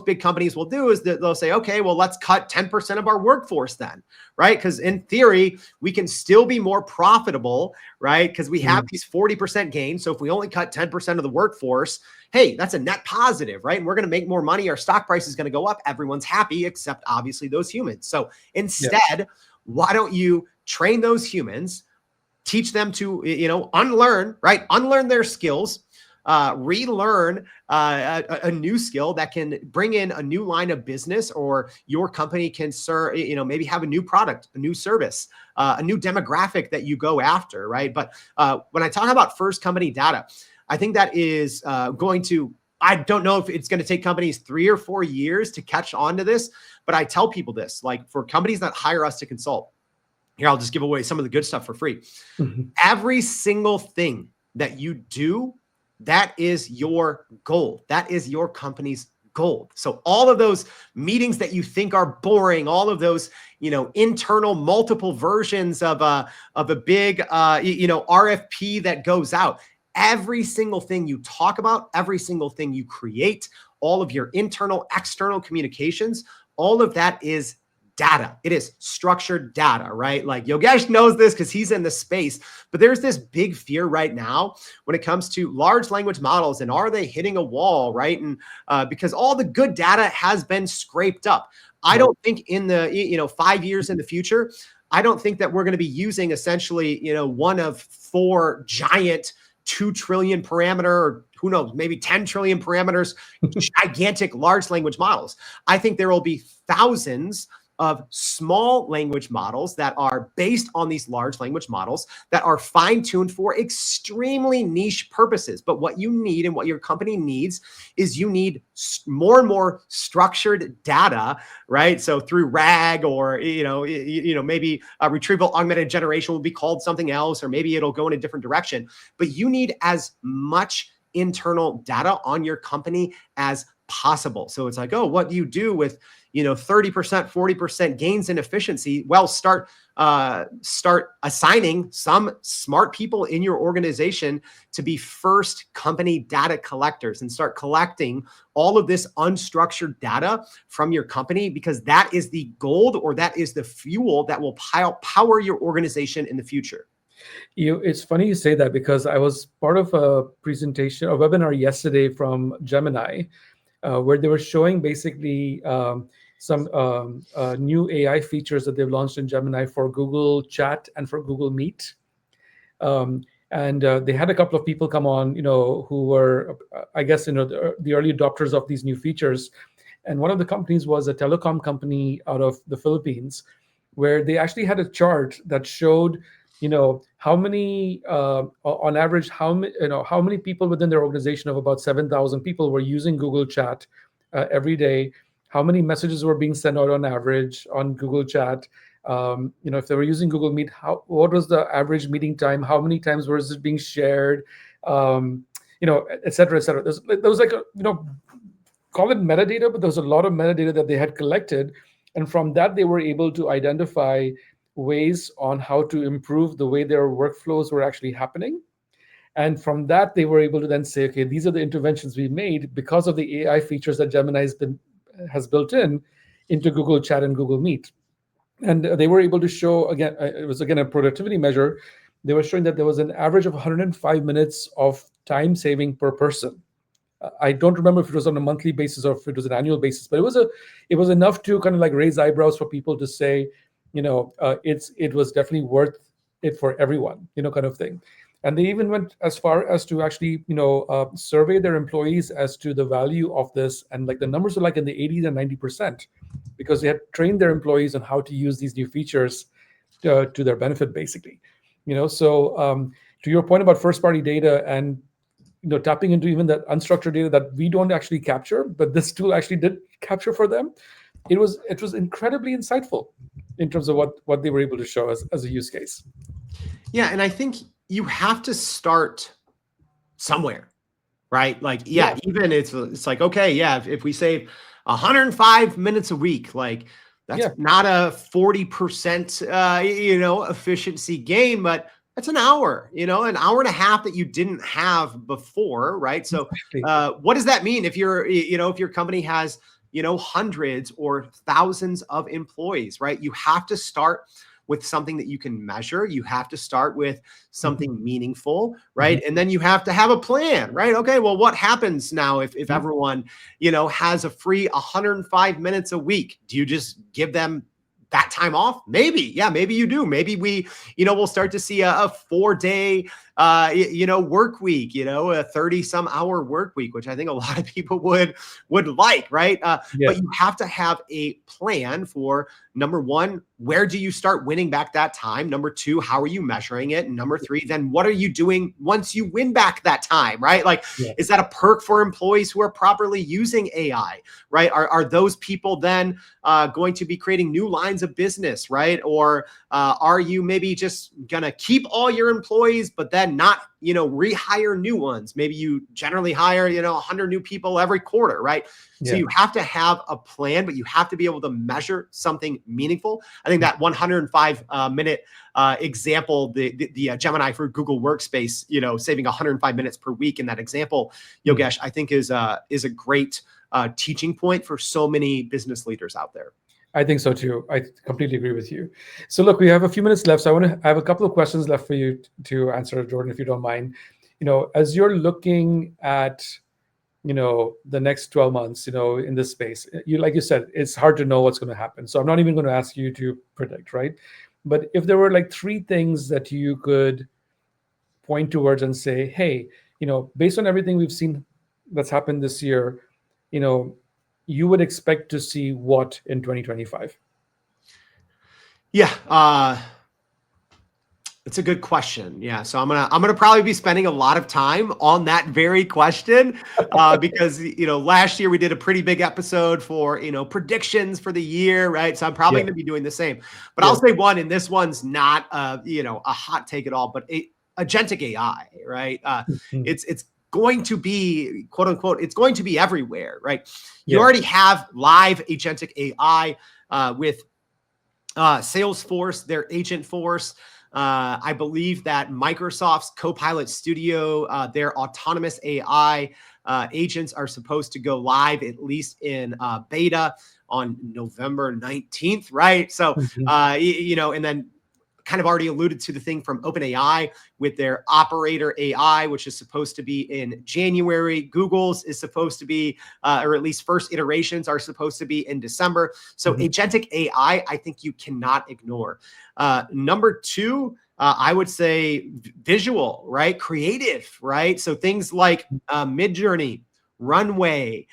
[SPEAKER 2] big companies will do is that they'll say, okay, well, let's cut 10% of our workforce then, right? Because in theory, we can still be more profitable, right? Because we have these 40% gains. So if we only cut 10% of the workforce, hey, that's a net positive, right? And we're going to make more money. Our stock price is going to go up. Everyone's happy, except obviously those humans. So instead, why don't you train those humans, teach them to, unlearn, right? Unlearn their skills, relearn a new skill that can bring in a new line of business, or your company can serve, maybe have a new product, a new service, a new demographic that you go after, right? But when I talk about first company data, I think that is I don't know if it's going to take companies 3 or 4 years to catch on to this, but I tell people this, like, for companies that hire us to consult, here, I'll just give away some of the good stuff for free. Every single thing that you do, that is your goal. That is your company's goal. So all of those meetings that you think are boring, all of those, internal multiple versions of a big, RFP that goes out, every single thing you talk about, every single thing you create, all of your internal, external communications, all of that is data. It is structured data, right? Like Yogesh knows this because he's in the space, but there's this big fear right now when it comes to large language models and are they hitting a wall, right? And because all the good data has been scraped up. I don't think in the 5 years in the future, I don't think that we're going to be using essentially one of 4 giant 2 trillion parameter, or who knows, maybe 10 trillion parameters, gigantic large language models. I think there will be thousands of small language models that are based on these large language models that are fine-tuned for extremely niche purposes. But what you need and what your company needs is you need more and more structured data, right? So through RAG or, maybe a retrieval augmented generation will be called something else, or maybe it'll go in a different direction. But you need as much internal data on your company as possible. So it's like, oh, what do you do with 30%, 40% gains in efficiency? Well, start assigning some smart people in your organization to be first company data collectors and start collecting all of this unstructured data from your company, because that is the gold, or that is the fuel that will power your organization in the future.
[SPEAKER 1] It's funny you say that, because I was part of a webinar yesterday from Gemini, where they were showing basically some new AI features that they've launched in Gemini for Google Chat and for Google Meet. And they had a couple of people come on, who were, I guess, the early adopters of these new features. And one of the companies was a telecom company out of the Philippines, where they actually had a chart that showed, how many, on average, how many people within their organization of about 7,000 people were using Google Chat every day, how many messages were being sent out on average on Google Chat. If they were using Google Meet, what was the average meeting time? How many times was it being shared? Et cetera, et cetera. There was like call it metadata, but there was a lot of metadata that they had collected, and from that they were able to identify ways on how to improve the way their workflows were actually happening. And from that, they were able to then say, okay, these are the interventions we made because of the AI features that Gemini has built into Google Chat and Google Meet. And they were able to show, again, it was again a productivity measure. They were showing that there was an average of 105 minutes of time saving per person. I don't remember if it was on a monthly basis or if it was an annual basis, but it was enough to kind of like raise eyebrows for people to say, it was definitely worth it for everyone, kind of thing. And they even went as far as to actually, survey their employees as to the value of this. And like the numbers were like in the 80s and 90%, because they had trained their employees on how to use these new features to their benefit, basically. So to your point about first party data and, tapping into even that unstructured data that we don't actually capture, but this tool actually did capture for them. It was incredibly insightful in terms of what they were able to show as a use case.
[SPEAKER 2] Yeah, and I think you have to start somewhere, right? Like, yeah. Even it's like, okay, yeah, if we save 105 minutes a week, like that's not a 40% efficiency gain, but that's an hour, an hour and a half that you didn't have before, right? So what does that mean if if your company has hundreds or thousands of employees, right? You have to start with something that you can measure. You have to start with something meaningful, right? And then you have to have a plan, right? Okay, well, what happens now if everyone, has a free 105 minutes a week? Do you just give them that time off? Maybe. Yeah, maybe you do. Maybe we'll start to see a 4-day, work week, a 30 some hour work week, which I think a lot of people would like, right? But you have to have a plan for, number one, where do you start winning back that time? Number two, how are you measuring it? And number three, then what are you doing once you win back that time, right? Like, is that a perk for employees who are properly using AI, right? Are those people then going to be creating new lines of business, right? Or are you maybe just going to keep all your employees, but then not, rehire new ones? Maybe you generally hire, 100 new people every quarter, right? So you have to have a plan, but you have to be able to measure something meaningful. I think that 105 minute example, the Gemini for Google Workspace, saving 105 minutes per week in that example, Yogesh, I think is a great teaching point for so many business leaders out there.
[SPEAKER 1] I think so too. I completely agree with you. So look, we have a few minutes left. So I have a couple of questions left for you to answer, Jordan, if you don't mind. As you're looking at, the next 12 months, in this space, like you said, it's hard to know what's going to happen. So I'm not even going to ask you to predict, right? But if there were like three things that you could point towards and say, hey, based on everything we've seen that's happened this year, you would expect to see what in 2025?
[SPEAKER 2] Yeah, it's a good question. Yeah, so I'm gonna probably be spending a lot of time on that very question because last year we did a pretty big episode for predictions for the year, right? So I'm probably
[SPEAKER 1] Yeah.
[SPEAKER 2] gonna be doing the same. But I'll say one, and this one's not a hot take at all, but agentic AI, right?
[SPEAKER 1] Mhm.
[SPEAKER 2] It's going to be, quote unquote, it's going to be everywhere, right? You
[SPEAKER 1] Yeah.
[SPEAKER 2] already have live agentic AI with Salesforce, their Agent Force. I believe that Microsoft's Copilot Studio, their autonomous AI agents are supposed to go live, at least in beta on November 19th, right? So,
[SPEAKER 1] Mhm.
[SPEAKER 2] and then kind of already alluded to the thing from OpenAI with their operator AI, which is supposed to be in January. Google's is supposed to be, or at least first iterations are supposed to be in December. So
[SPEAKER 1] Mhm.
[SPEAKER 2] agentic AI, I think you cannot ignore. Number two, I would say visual, right? Creative, right? So things like Midjourney, Runway,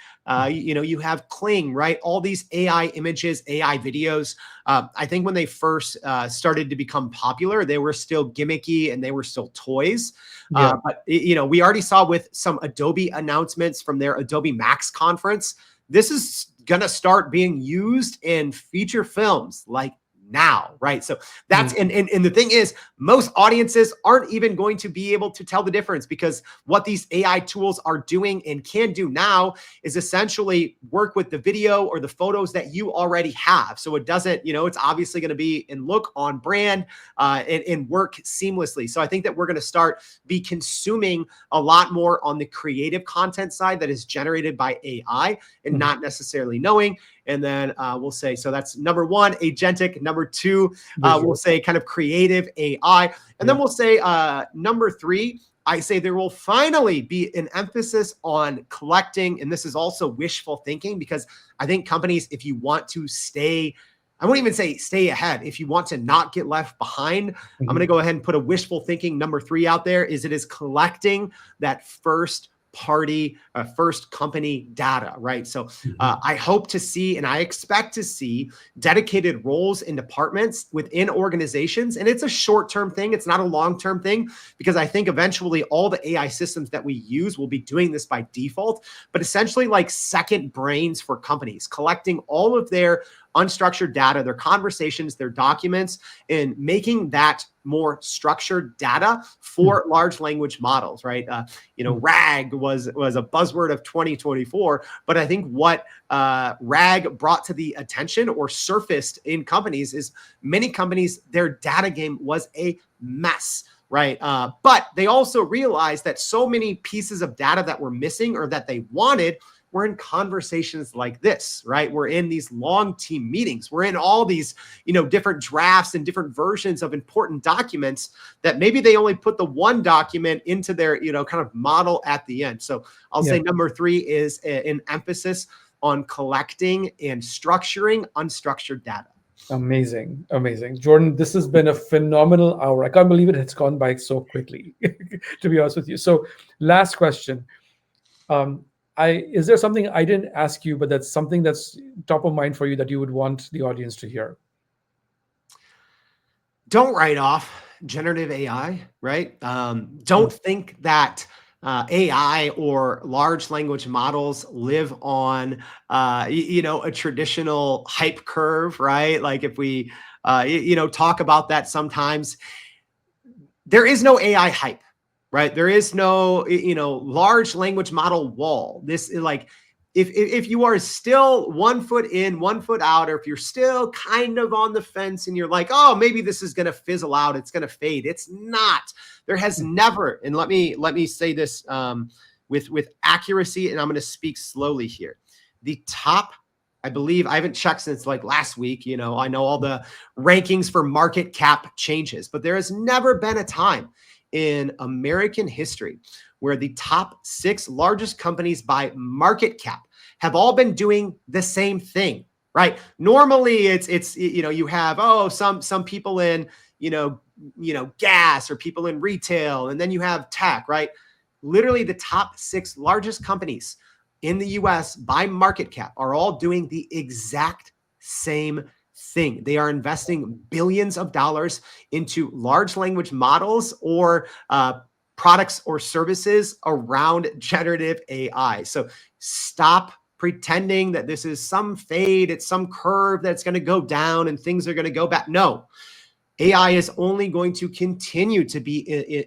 [SPEAKER 2] you have Kling, right? All these AI images, AI videos. I think when they first started to become popular, they were still gimmicky and they were still toys.
[SPEAKER 1] Yeah.
[SPEAKER 2] But we already saw with some Adobe announcements from their Adobe Max conference, this is going to start being used in feature films like now, right? So that's
[SPEAKER 1] Mhm.
[SPEAKER 2] and the thing is, most audiences aren't even going to be able to tell the difference, because what these AI tools are doing and can do now is essentially work with the video or the photos that you already have. So it doesn't, it's obviously going to be in look, on brand, and work seamlessly. So I think that we're going to start be consuming a lot more on the creative content side that is generated by AI and
[SPEAKER 1] Mhm.
[SPEAKER 2] not necessarily knowing. And then we'll say, so that's number one, agentic. Number two, we'll
[SPEAKER 1] Visual.
[SPEAKER 2] say kind of creative AI. And then
[SPEAKER 1] Yeah.
[SPEAKER 2] we'll say number three, I say there will finally be an emphasis on collecting. And this is also wishful thinking, because I think companies, if you want to stay, I won't even say stay ahead, if you want to not get left behind, I'm going to
[SPEAKER 1] Mhm.
[SPEAKER 2] go ahead and put a wishful thinking number three out there, is it is collecting that first party, first company data, right? So
[SPEAKER 1] Mhm.
[SPEAKER 2] I hope to see, and I expect to see, dedicated roles and departments within organizations. And it's a short-term thing. It's not a long-term thing, because I think eventually all the AI systems that we use will be doing this by default, but essentially like second brains for companies, collecting all of their unstructured data, their conversations, their documents, and making that more structured data
[SPEAKER 1] Mhm.
[SPEAKER 2] for large language models, right?
[SPEAKER 1] Mhm.
[SPEAKER 2] RAG was a buzzword of 2024, but I think what RAG brought to the attention or surfaced in companies is many companies, their data game was a mess, right? But they also realized that so many pieces of data that were missing or that they wanted were in conversations like this, right? We're in these long team meetings. We're in all these, different drafts and different versions of important documents that maybe they only put the one document into their, kind of model at the end. So I'll
[SPEAKER 1] Yeah.
[SPEAKER 2] say number three is an emphasis on collecting and structuring unstructured data.
[SPEAKER 1] Amazing. Amazing. Jordan, this has been a phenomenal hour. I can't believe it has gone by so quickly, to be honest with you. So, last question. Um, is there something I didn't ask you, but that's something that's top of mind for you that you would want the audience to hear?
[SPEAKER 2] Don't write off generative AI, right?
[SPEAKER 1] Mm.
[SPEAKER 2] Don't think that AI or large language models live on, a traditional hype curve, right? Like if we, talk about that sometimes, there is no AI hype, right? There is no, large language model wall. This is like, if you are still 1 foot in, 1 foot out, or if you're still kind of on the fence and you're like, oh, maybe this is going to fizzle out, it's going to fade. It's not. There has never, and let me say this with accuracy, and I'm going to speak slowly here. The top, I believe, I haven't checked since like last week. You know, I know all the rankings for market cap changes, but there has never been a time in American history where the top 6 largest companies by market cap have all been doing the same thing, right? Normally it's you know, you have some people in, gas, or people in retail, and then you have tech, right? Literally the top 6 largest companies in the US by market cap are all doing the exact same thing. They are investing billions of dollars into large language models or products or services around generative AI. So stop pretending that this is some fade, it's some curve that's going to go down and things are going to go back. No, AI is only going to continue to be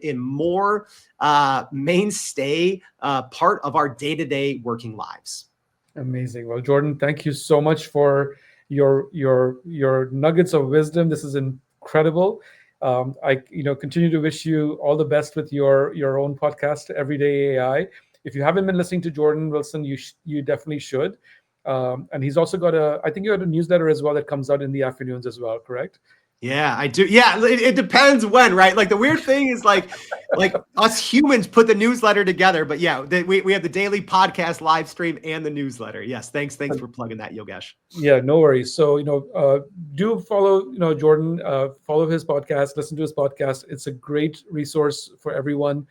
[SPEAKER 2] in more mainstay part of our day-to-day working lives.
[SPEAKER 1] Amazing. Well, Jordan, thank you so much for your nuggets of wisdom. This is incredible. I continue to wish you all the best with your own podcast, Everyday AI. If you haven't been listening to Jordan Wilson, you definitely should. And he's also got I think you had a newsletter as well that comes out in the afternoons as well, correct?
[SPEAKER 2] Yeah, I do. Yeah, it depends when, right? Like the weird thing is like us humans put the newsletter together, but yeah, we have the daily podcast live stream and the newsletter. Yes, thanks for plugging that, Yogesh.
[SPEAKER 1] Yeah, no worries. So do follow Jordan, follow his podcast, listen to his podcast. It's a great resource for everyone.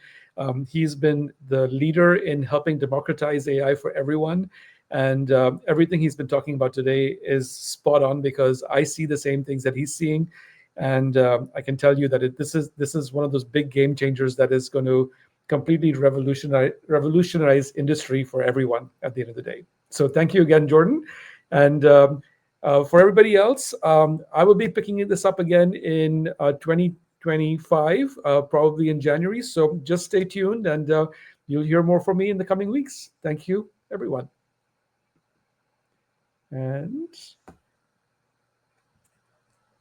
[SPEAKER 1] He's been the leader in helping democratize AI for everyone. And everything he's been talking about today is spot on because I see the same things that he's seeing, and I can tell you that this is one of those big game changers that is going to completely revolutionize industry for everyone at the end of the day. So thank you again, Jordan, and for everybody else, I will be picking this up again in 2025, probably in January. So just stay tuned, and you'll hear more from me in the coming weeks. Thank you, everyone. And